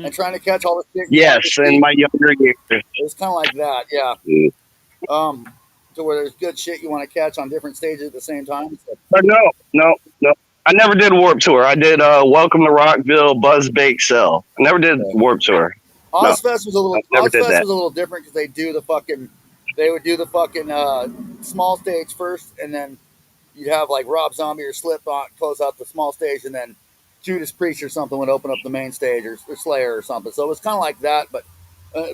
and trying to catch all the shit you wanted to Yes, in see. my younger years. It's kind of like that, yeah. To where there's good shit you want to catch on different stages at the same time. So, But no. I never did Warp Tour. I did Welcome to Rockville, Buzz Bake Sell. I never did yeah. Warp Tour. No, I never did Ozfest that. was a little different because they would do the fucking small stage first, and then you'd have like Rob Zombie or Slipknot close out the small stage, and then Judas Priest or something would open up the main stage, or Slayer or something. So it was kind of like that, but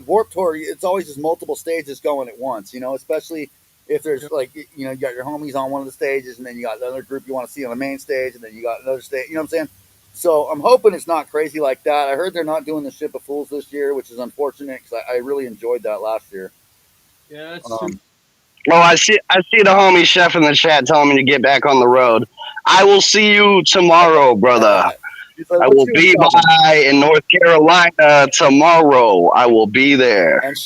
Warp Tour, it's always just multiple stages going at once, you know, especially if there's like, you know, you got your homies on one of the stages, and then you got another group you want to see on the main stage, and then you got another stage, you know what I'm saying? So I'm hoping it's not crazy like that. I heard they're not doing the Ship of Fools this year, which is unfortunate because I really enjoyed that last year. Yeah, that's super. Um, Well, I see the homie chef in the chat telling me to get back on the road. I will see you tomorrow, brother. he's like, I "What will you be tell me?" by in North Carolina tomorrow. I will be there. And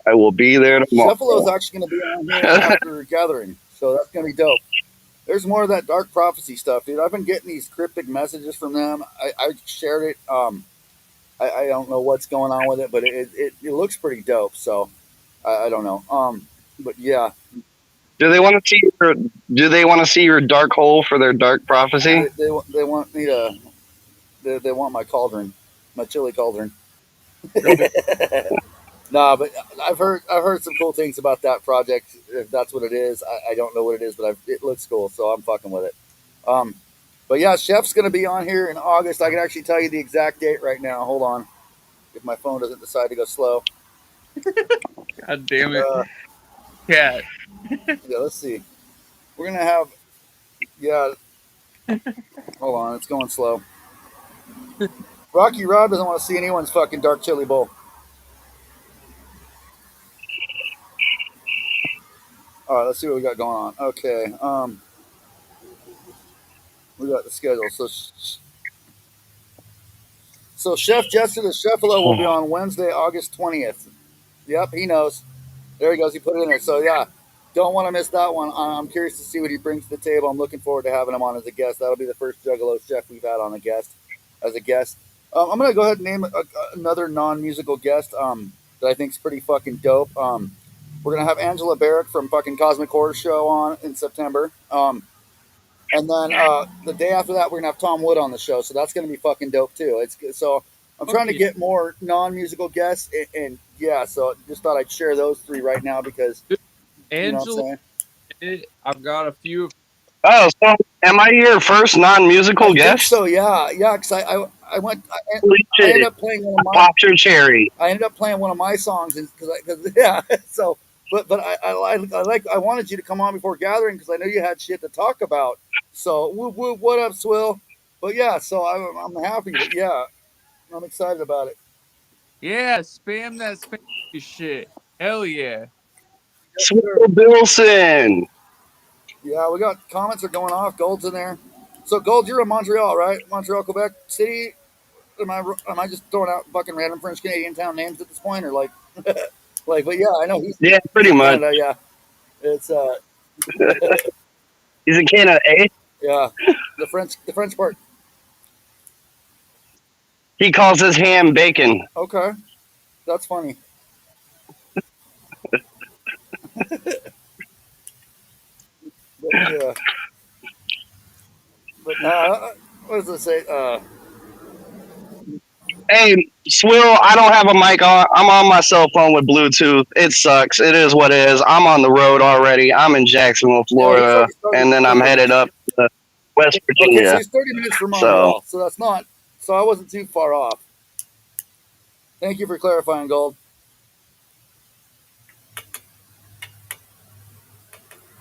I will be there Sheffalo is tomorrow. actually going to be on here after gathering, so that's going to be dope. There's more of that dark prophecy stuff, dude. I've been getting these cryptic messages from them. I shared it. I don't know what's going on with it, but it looks pretty dope. So I don't know. But yeah, Do they want to see your Do they want to see your dark hole for their dark prophecy? they want me to. They want my cauldron, my chili cauldron. Okay. Nah, but I've heard some cool things about that project. If that's what it is, I don't know what it is, but it looks cool, so I'm fucking with it. Um, but yeah, Chef's gonna be on here in August. I can actually tell you the exact date right now. Hold on, if my phone doesn't decide to go slow. God damn it, Uh, cat. yeah, let's see. We're gonna have yeah. Hold on, it's going slow. Rocky Rob doesn't want to see anyone's fucking dark chili bowl. All right, let's see what we got going on. Okay, we got the schedule. So So Chef Jester the Chefalo will be on Wednesday, August 20th. Yep, he knows. There he goes. He put it in there. So yeah, don't want to miss that one. I'm curious to see what he brings to the table. I'm looking forward to having him on as a guest. That'll be the first Juggalo chef we've had on as a guest. I'm gonna go ahead and name another non-musical guest that I think is pretty fucking dope. We're gonna have Angela Barrick from fucking Cosmic Horror Show on in September. And then the day after that, we're gonna have Tom Wood on the show, so that's gonna be fucking dope too. So I'm trying to get more non-musical guests, and yeah, so just thought I'd share those three right now because you know what I'm saying. I've got a few. Oh, so am I your first non-musical I think guest? so, yeah, because I went. I ended up playing one of my. Popped your cherry. I ended up playing one of my songs because yeah. So, but I wanted you to come on before gathering because I know you had shit to talk about. So what up, Swill? But yeah, so I'm happy. But yeah, I'm excited about it. Yeah, spam that Spamily shit. Hell yeah. Yes, Swill Bilson. Yeah, we got comments are going off. Gold's in there. So Gold, you're in Montreal, right? Montreal, Quebec City. Am I just throwing out fucking random French Canadian town names at this point, or like, like? But yeah, I know he's pretty in much. Canada. Yeah, it's He's in Canada, eh? Yeah, the French part. He calls his ham bacon. Okay, that's funny. But yeah, but what does it say? Hey, Swill, I don't have a mic on. I'm on my cell phone with Bluetooth. It sucks. It is what it is. I'm on the road already. I'm in Jacksonville, Florida, and then I'm headed up to West Virginia. Okay, so he's 30 minutes from Montreal, so that's not. So I wasn't too far off. Thank you for clarifying, Gold.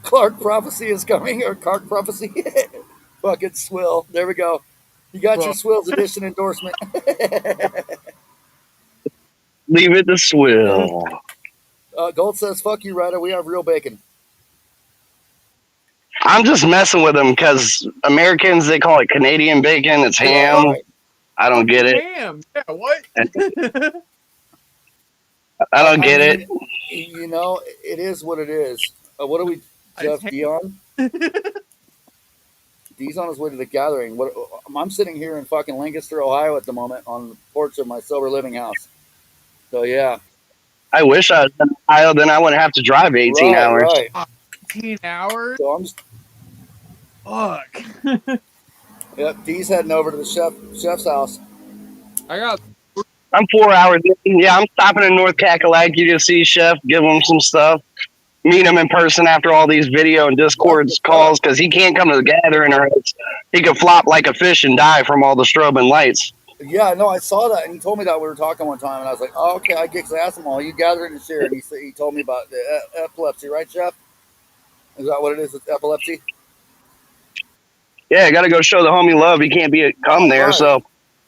Clark Prophecy is coming, or Clark Prophecy. Fucking Swill. There we go. You got your Swill's edition endorsement. Leave it to Swill. Gold says, fuck you, Ryda. We have real bacon. I'm just messing with him because Americans, they call it Canadian bacon. It's ham. Right. I don't get it. Ham? Yeah, what? I don't get it. You know, it is what it is. What are we, Jeff Dion? He's on his way to the gathering. I'm sitting here in fucking Lancaster, Ohio at the moment on the porch of my sober living house. So, yeah. I wish I was in Ohio, then I wouldn't have to drive 18 hours. Right. 18 hours? So I'm just... Fuck. Yep, Dee's heading over to the chef's house. I'm 4 hours in. Yeah, I'm stopping in North Kakalaki to see Chef, give him some stuff. Meet him in person after all these video and Discord calls because he can't come to the gathering or else he could flop like a fish and die from all the strobing lights. Yeah, no, I saw that, and he told me that we were talking one time, and I was like, "Oh, okay." I asked him, "All you gathering and share?" And he told me about the epilepsy, right, Chef? Is that what it is? It's epilepsy. Yeah, I got to go show the homie love. He can't come there, right. So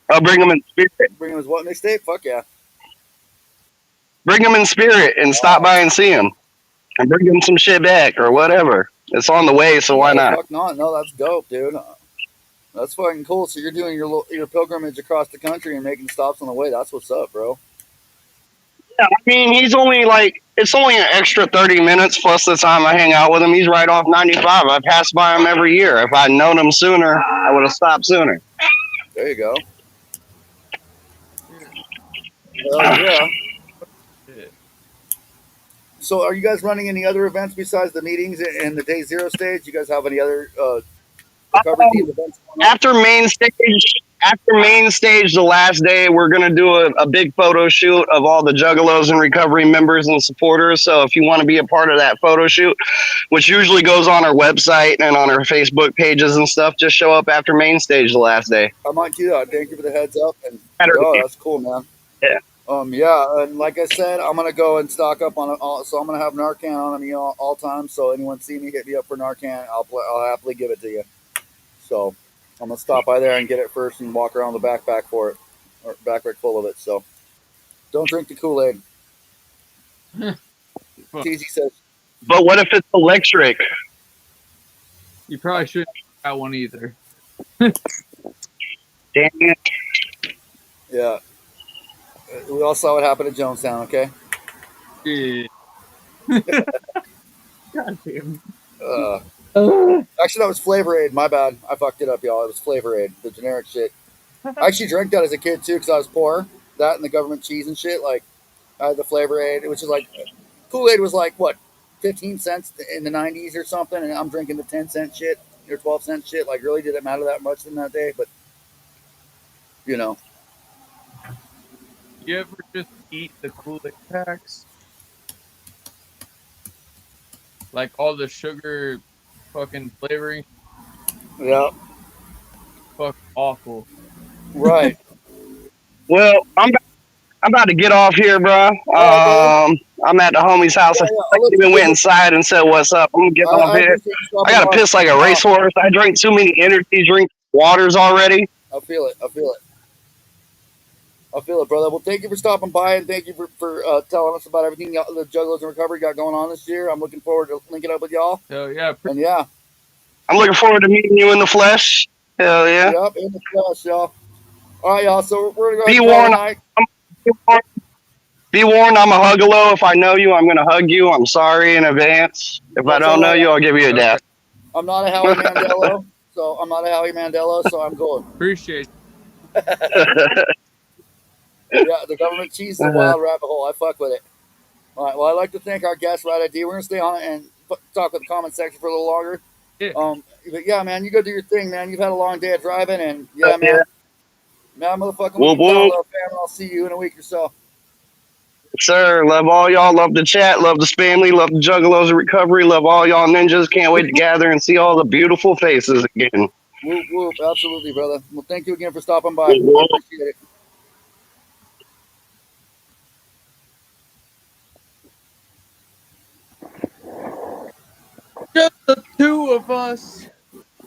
I'll bring him in spirit. Bring him his what mixtape? Fuck yeah. Bring him in spirit and stop by and see him. And bring him some shit back or whatever. It's on the way, so why not? Fuck not. No, that's dope, dude. That's fucking cool. So you're doing your pilgrimage across the country and making stops on the way. That's what's up, bro. Yeah, I mean, he's only it's only an extra 30 minutes plus the time I hang out with him. He's right off 95. I pass by him every year. If I'd known him sooner, I would have stopped sooner. There you go. Yeah. So are you guys running any other events besides the meetings and the day zero stage? You guys have any other recovery team events going on? After main stage, the last day, we're going to do a big photo shoot of all the Juggalos and recovery members and supporters. So if you want to be a part of that photo shoot, which usually goes on our website and on our Facebook pages and stuff, just show up after main stage the last day. I might do that. Thank you for the heads up. And that's cool, man. Yeah. Yeah, and like I said, I'm gonna go and stock up on it. So I'm gonna have Narcan on me all time. So anyone see me, hit me up for Narcan. I'll happily give it to you. So I'm gonna stop by there and get it first, and walk around the backpack for it, or backpack full of it. So don't drink the Kool-Aid. TZ says. But what if it's electric? You probably shouldn't have one either. Damn it. Yeah. We all saw what happened at Jonestown. Okay. Yeah. God damn. Uh, Ugh. actually, that was Flavor Aid. My bad. I fucked it up, y'all. It was Flavor Aid, the generic shit. I actually drank that as a kid too, because I was poor. That and the government cheese and shit. Like I had the Flavor Aid, which is like Kool Aid was like what 15 cents in the '90s or something, and I'm drinking the 10 cent shit or 12 cent shit. Like, really, did it matter that much in that day? But you know, You ever just eat the Kool-Aid packs? Like all the sugar fucking flavoring? yeah, Fucking awful. right. Well, I'm about to get off here, bro. All right, brother. I'm at the homie's Yeah, house. I yeah. I'll let you even went visit. inside and said what's up. I'm getting off I here. appreciate you I stopping gotta by. piss like a racehorse. I drank too many energy drink waters already. I feel it. I feel it. I feel it, brother. Well, thank you for stopping by, and thank you for telling us about everything the Juggalos and Recovery got going on this year. I'm looking forward to linking up with y'all. So yeah, And yeah, I'm looking forward to meeting you in the flesh. Hell yeah. yep, in the flesh, y'all. All right, y'all. So we're gonna go ahead Be and call it a warned. night. Be warned. Be warned. I'm a huggalo. If I know you, I'm gonna hug you. I'm sorry in advance. If I That's all don't know right. you, I'll give you a okay. dap. I'm not a Howie Mandelo, so I'm not a Howie Mandela, so I'm going. Appreciate Yeah, the government cheese is a wild rabbit hole. I fuck with it. All right. Well, I'd like to thank our guest, Ryda Dee. We're gonna stay on it and talk with the comment section for a little longer. it. But yeah, man, you go do your thing, man. You've had a long day of driving, and yeah, Yeah. man, motherfucking with Whoop your town whoop. love, fam. And I'll see you in a week or so. Sir, love all y'all. Love the chat. Love the Spamily. Love the Juggalos of Recovery. Love all y'all ninjas. Can't wait to gather and see all the beautiful faces again. Whoop whoop, absolutely, brother. Well, thank you again for stopping by. Whoop, I whoop. appreciate it. Just the two of us.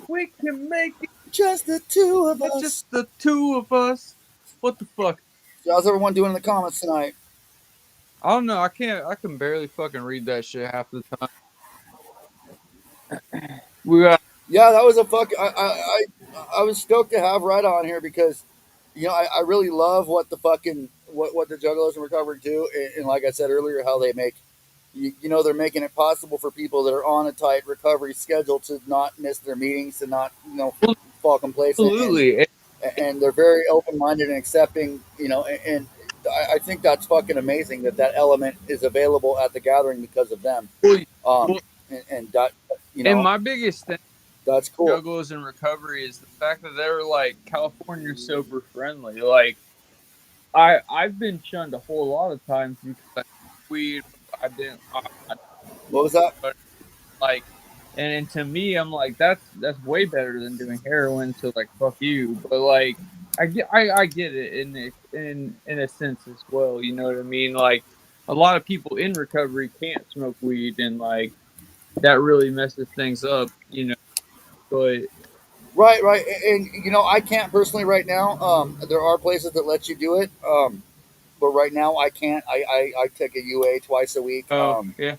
We can make it. Just the two of Just us. the two of us. What the fuck? So how's everyone doing in the comments tonight? I don't know. I can't. I can barely fucking read that shit half the time. We got. Yeah, that was a fuck. I was stoked to have Ryda on here because, I really love what the fucking what the Juggalos and Recovery do, and like I said earlier, how they make, they're making it possible for people that are on a tight recovery schedule to not miss their meetings, to not fall complacent, Absolutely. and they're very open minded and accepting, and I think that's fucking amazing that element is available at the gathering because of them, Well, and that and my biggest thing, that's cool. Juggles in Recovery, is the fact that they're like California sober friendly. Like I've been shunned a whole lot of times because I weed. I didn't. What was that? But like, and to me, I'm like, that's way better than doing heroin. So like, fuck you. But like, I get it in a sense as well. You know what I mean? Like, a lot of people in recovery can't smoke weed, and like that really messes things up. You know, but Right, right, and I can't personally right now. There are places that let you do it, but right now I can't. I take a UA twice a week. oh yeah,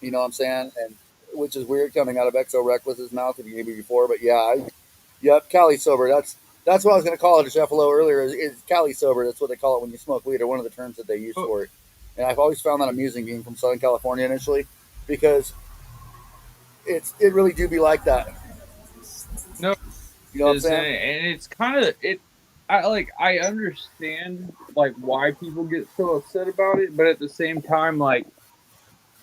You know what I'm saying, and which is weird coming out of Exo Reckless's mouth if you gave me before, but yeah, yep, Cali sober. That's what I was gonna call it. Sheffalo earlier is Cali sober. That's what they call it when you smoke weed, or one of the terms that they use oh, for it. And I've always found that amusing, being from Southern California initially, because it really do be like that. no, You know what I'm is saying? and it's kind of it. I understand like why people get so upset about it, but at the same time, like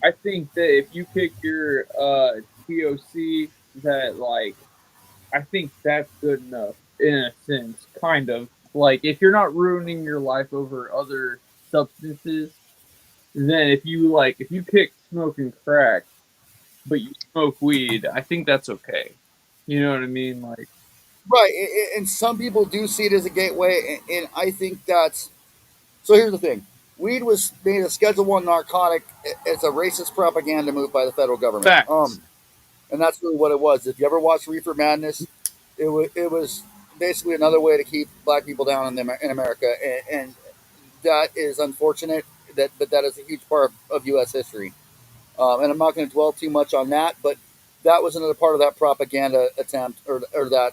I think that if you pick your TOC, that like I think that's good enough in a sense, kind of. Like if you're not ruining your life over other substances, then if you pick smoking crack but you smoke weed, I think that's okay. You know what I mean? Like Right, and some people do see it as a gateway, and I think that's so. Here's the thing: weed was made a Schedule One narcotic. It's a racist propaganda move by the federal government, facts. and that's really what it was. If you ever watched Reefer Madness, it was basically another way to keep black people down in America, and that is unfortunate. But that is a huge part of U.S. history. And I'm not going to dwell too much on that, but that was another part of that propaganda attempt, or that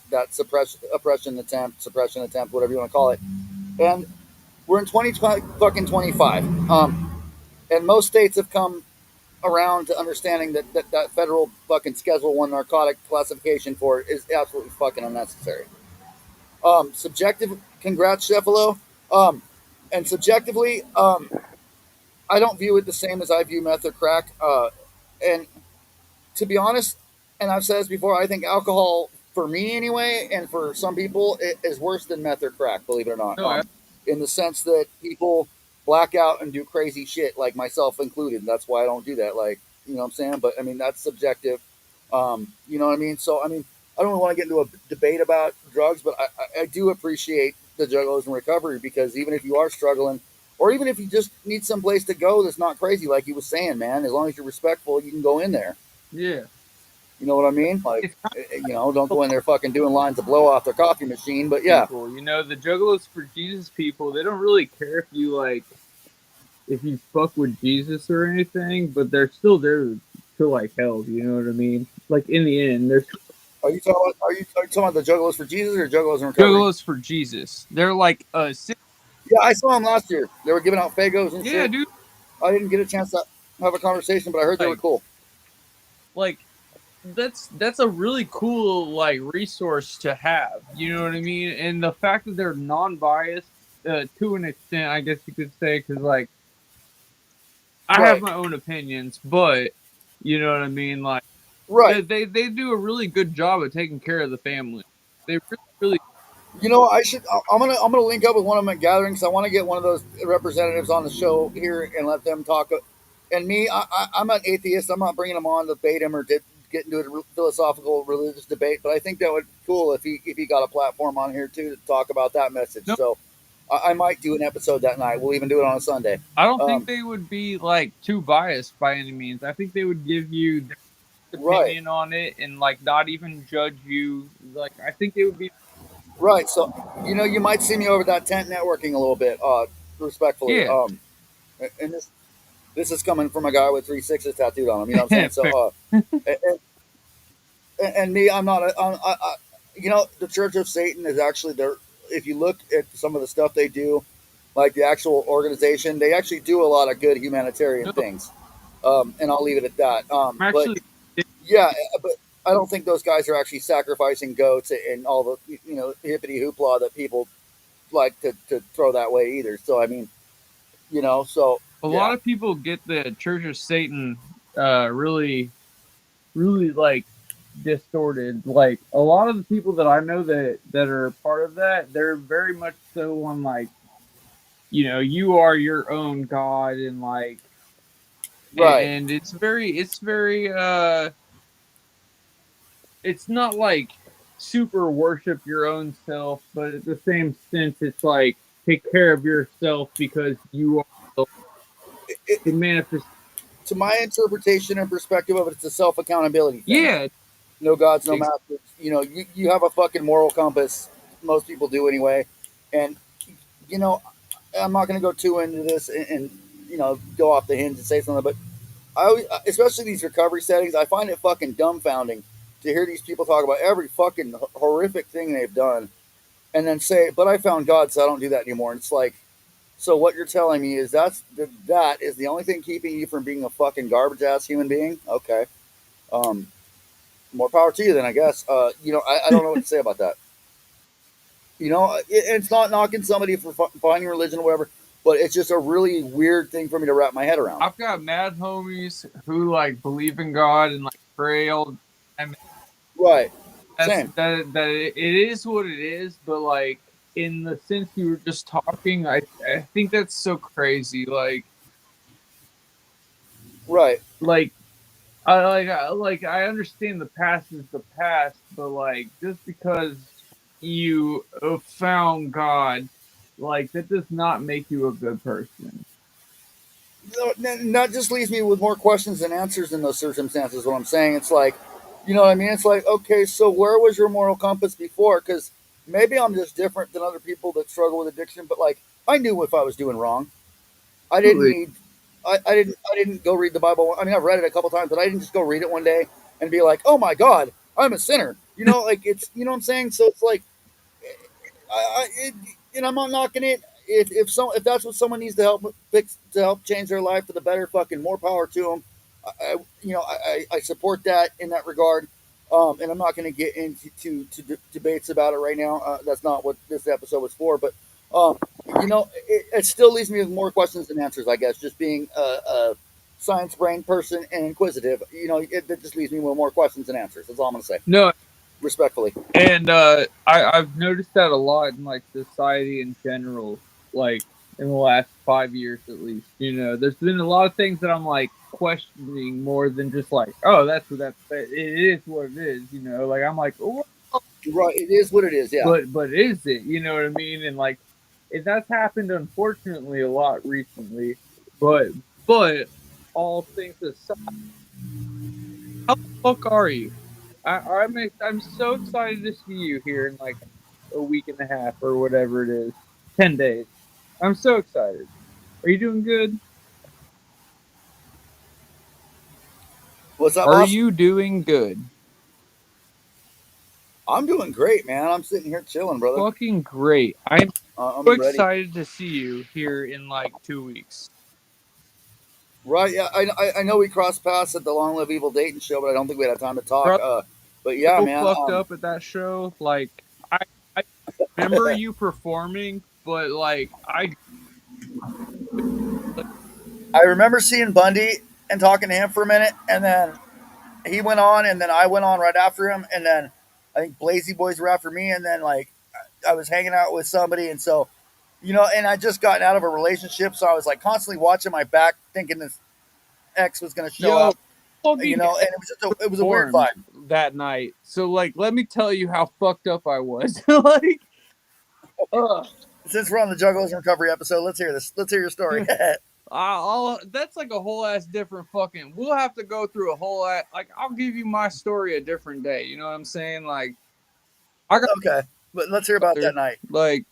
oppression attempt, whatever you want to call it. And we're in 20 fucking 25. And most states have come around to understanding that federal fucking Schedule 1 narcotic classification for it is absolutely fucking unnecessary. Subjective, congrats, Sheffalo. And subjectively, I don't view it the same as I view meth or crack. And to be honest, and I've said this before, I think alcohol, for me anyway, and for some people, it is worse than meth or crack, believe it or not. No, In the sense that people black out and do crazy shit, like myself included. That's why I don't do that. Like, you know what I'm saying? But I mean, that's subjective. You know what I mean? So, I mean, I don't want to get into a debate about drugs, but I do appreciate the Juggalos in recovery, because even if you are struggling, or even if you just need some place to go that's not crazy, like he was saying, man, as long as you're respectful, you can go in there. yeah. You know what I mean? Like, It's kind don't of go in there fucking doing lines of blow off their coffee machine. But yeah, people, the Juggalos for Jesus people, they don't really care if you if you fuck with Jesus or anything, but they're still there to like help. You know what I mean? Like in the end, there's are you talking about the Juggalos for Jesus or Juggalos in recovery? Juggalos for Jesus. They're like Yeah, I saw them last year. They were giving out Fagos and yeah, shit. dude. I didn't get a chance to have a conversation, but I heard they were Like cool. like that's a really cool like resource to have. You know what I mean? And the fact that they're non-biased to an extent, I guess you could say, because like I have Right, my own opinions, but you know what I mean. Like right. they do a really good job of taking care of the family. They really I should. I'm gonna link up with one of them at gatherings. I want to get one of those representatives on the show here and let them talk. And me, I'm an atheist. I'm not bringing him on to bait him or get into a philosophical religious debate. But I think that would be cool if he got a platform on here too to talk about that message. no. So I might do an episode that night. We'll even do it on a Sunday. I don't think Um, they would be like too biased by any means. I think they would give you their right, opinion on it and like not even judge you. Like I think they would be right. So you might see me over that tent networking a little bit, respectfully. yeah. And this is coming from a guy with 3 6s tattooed on him. You know what I'm saying? So, Fair. and me, I'm not. The Church of Satan is actually there. If you look at some of the stuff they do, like the actual organization, they actually do a lot of good humanitarian No, things. And I'll leave it at that. I'm But actually yeah, but I don't think those guys are actually sacrificing goats and all the hippity hoopla that people like to throw that way either. So I mean, so a yeah, lot of people get the Church of Satan really really like distorted. Like a lot of the people that I know that are part of that, they're very much so on like you are your own god and like right. and it's very it's not like super worship your own self, but at the same sense it's like take care of yourself because you are the It, manifest. to my interpretation and perspective of it, it's a self accountability thing. Yeah, No gods, no ex- masters. You have a fucking moral compass. Most people do anyway. And, you know, I'm not going to go too into this and go off the hinge and say something, but I always, especially these recovery settings, I find it fucking dumbfounding to hear these people talk about every fucking horrific thing they've done and then say, but I found God, so I don't do that anymore. And it's like, so what you're telling me is that is the only thing keeping you from being a fucking garbage ass human being? Okay. Um, More power to you then, I guess. I don't know what to say about that. It's not knocking somebody for finding religion or whatever, but it's just a really weird thing for me to wrap my head around. I've got mad homies who like believe in God and like pray all the time. Right. That's Same. it is what it is, but like in the sense you were just talking, I think that's so crazy. Right. Like I understand the past is the past, but like just because you found God, like that does not make you a good person. That just leaves me with more questions than answers in those circumstances. What I'm saying, it's like, you know what I mean? It's like, okay, so where was your moral compass before? Because maybe I'm just different than other people that struggle with addiction, but like, I knew if I was doing wrong. I didn't Absolutely. need. I didn't go read the Bible. I mean, I've read it a couple times, but I didn't just go read it one day and be like, "Oh my God, I'm a sinner." Like it's, you know what I'm saying. So it's like, I'm not knocking it. if that's what someone needs to help fix to help change their life for the better, fucking more power to them. I support that in that regard. And I'm not going to get into debates about it right now. That's not what this episode was for. But it still leaves me with more questions than answers. I guess just being a science brain person and inquisitive, it just leaves me with more questions than answers. That's all I'm going to say, No, respectfully. and I've noticed that a lot in like society in general, like in the last 5 years at least. There's been a lot of things that I'm like questioning more than just like, oh, that's what it is what it is. Like I'm like, oh, Right, it is what it is. Yeah. but is it? You know what I mean? And like, that's happened unfortunately a lot recently. But all things aside, how the fuck are you? I'm so excited to see you here in like a week and a half or whatever it is, 10 days. I'm so excited. Are you doing good? What's up, Are boss? you doing good? I'm doing great, man. I'm sitting here chilling, brother. Fucking great. I'm so I'm ready. excited to see you here in like 2 weeks. Right? Yeah, I know we crossed paths at the Long Live Evil Dayton show, but I don't think we had time to talk. Bro, But yeah, so man. fucked up at that show. Like I remember you performing, but like I remember seeing Bundy and talking to him for a minute, and then he went on, and then I went on right after him, and then I think Blazy Boys were after me, and then like I was hanging out with somebody, and so and I just gotten out of a relationship, so I was like constantly watching my back, thinking this ex was going to show yo up, fucking and it was a weird formed vibe. that night. So like let me tell you how fucked up I was. Like ugh. Since we're on the Juggalos and Recovery episode, let's hear this. Let's hear your story. That's like a whole ass different fucking. We'll have to go through a whole like I'll give you my story a different day. You know what I'm saying? Like I got Okay, but let's hear about that night. like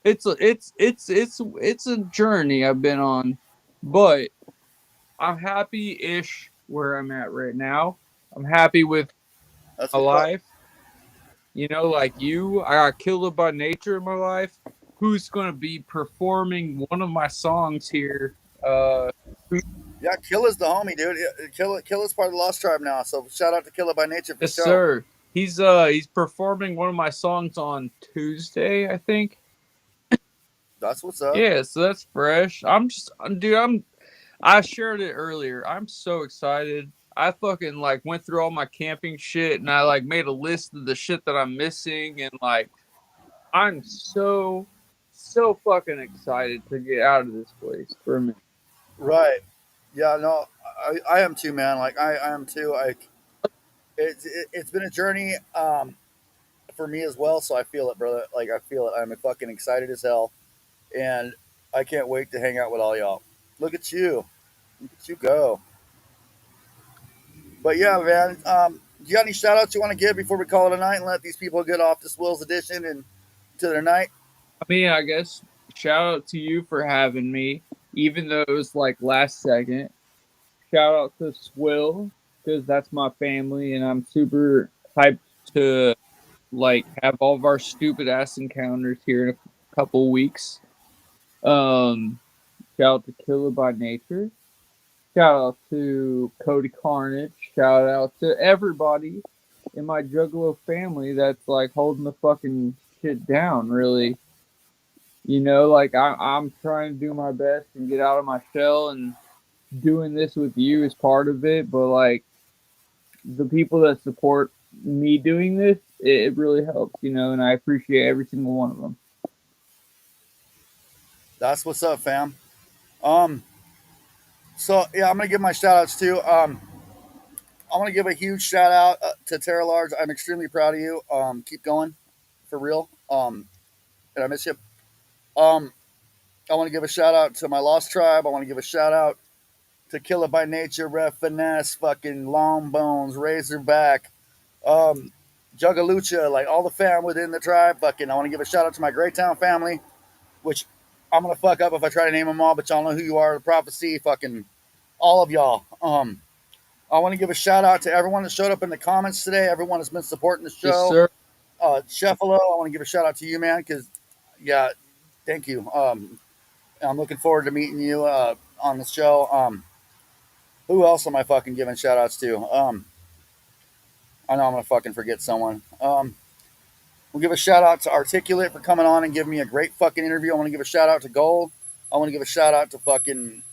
it's a journey I've been on, but I'm happy-ish where I'm at right now. I'm happy with That's my what's up. life. Like you, I got killed by nature in my life. Who's gonna be performing one of my songs here? Yeah, Killa's the homie, dude. Killa's part of the Lost Tribe now, so shout out to Killa by Nature for Yes, sure. sir. He's performing one of my songs on Tuesday, I think. That's what's up. Yeah, so that's fresh. Dude, I shared it earlier. I'm so excited. I fucking like went through all my camping shit and I like made a list of the shit that I'm missing and like I'm so fucking excited to get out of this place for a minute. Right. Yeah, no, I am too, man. Like I am too. Like it's been a journey for me as well, so I feel it, brother. Like I feel it. I'm fucking excited as hell, and I can't wait to hang out with all y'all. Look at you. Look at you go. But yeah, man. Do you got any shout outs you want to give before we call it a night and let these people get off this Will's edition and to their night? I mean, I guess shout out to you for having me, even though it was like last second. Shout out to Swill because that's my family, and I'm super hyped to like have all of our stupid ass encounters here in a couple weeks. Um, Shout out to Killer by Nature. Shout out to Cody Carnage. Shout out to everybody in my Juggalo family that's like holding the fucking shit down. Really, like I'm trying to do my best and get out of my shell and doing this with you is part of it, but like the people that support me doing this, it really helps, and I appreciate every single one of them. That's what's up, fam. Um, so yeah, I'm gonna give my shout outs too. I want to give a huge shout out to Tara Large. I'm extremely proud of you. Keep going, for real. And I miss you. Um, I want to give a shout out to my Lost Tribe. I want to give a shout out to Killer by Nature, Ref Finesse, fucking Long Bones, Razorback, um, Juggalucha, like all the fam within the tribe. Fucking, I want to give a shout out to my Greytown family, which I'm gonna fuck up if I try to name them all, but y'all know who you are. The Prophecy, fucking all of y'all. I want to give a shout out to everyone that showed up in the comments today. Everyone that's been supporting the Yes, show. sir. Sheffalo, I want to give a shout out to you, man, because yeah, Thank you. I'm looking forward to meeting you on the show. Who else am I fucking giving shout outs to? I know I'm gonna fucking forget someone. We'll give a shout out to Articulate for coming on and giving me a great fucking interview. I want to give a shout out to Gold. I want to give a shout out to fucking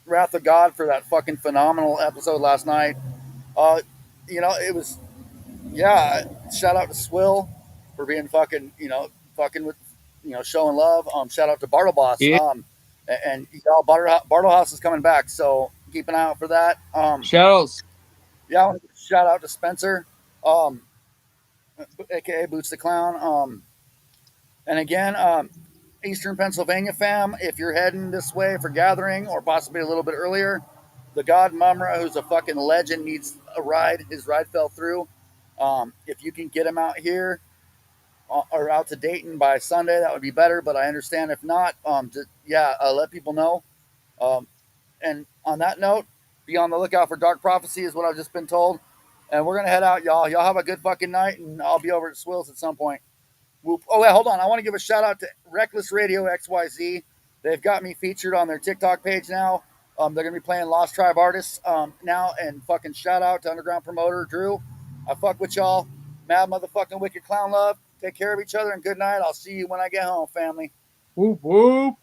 Wrath of God for that fucking phenomenal episode last night. Uh, it was, yeah. Shout out to Swill for being fucking, fucking with, showing love. Shout out to Bartle Boss. Yeah. And y'all, Bartle House is coming back, so keep an eye out for that. Shout outs. Yeah, I want to give a shout out to Spencer, um, aka Boots the Clown. And again, Eastern Pennsylvania fam, if you're heading this way for gathering or possibly a little bit earlier, the God Mumra, who's a fucking legend, needs a ride. His ride fell through. If you can get him out here or out to Dayton by Sunday, that would be better. But I understand if not. Let people know. Um, and on that note, be on the lookout for Dark Prophecy, is what I've just been told. And we're gonna head out, y'all. Y'all have a good fucking night, and I'll be over at Swills at some point. Whoop. Oh, wait, hold on. I want to give a shout out to Reckless Radio XYZ. They've got me featured on their TikTok page now. They're going to be playing Lost Tribe artists now. And fucking shout out to Underground Promoter Drew. I fuck with y'all. Mad motherfucking wicked clown love. Take care of each other and good night. I'll see you when I get home, family. Whoop whoop.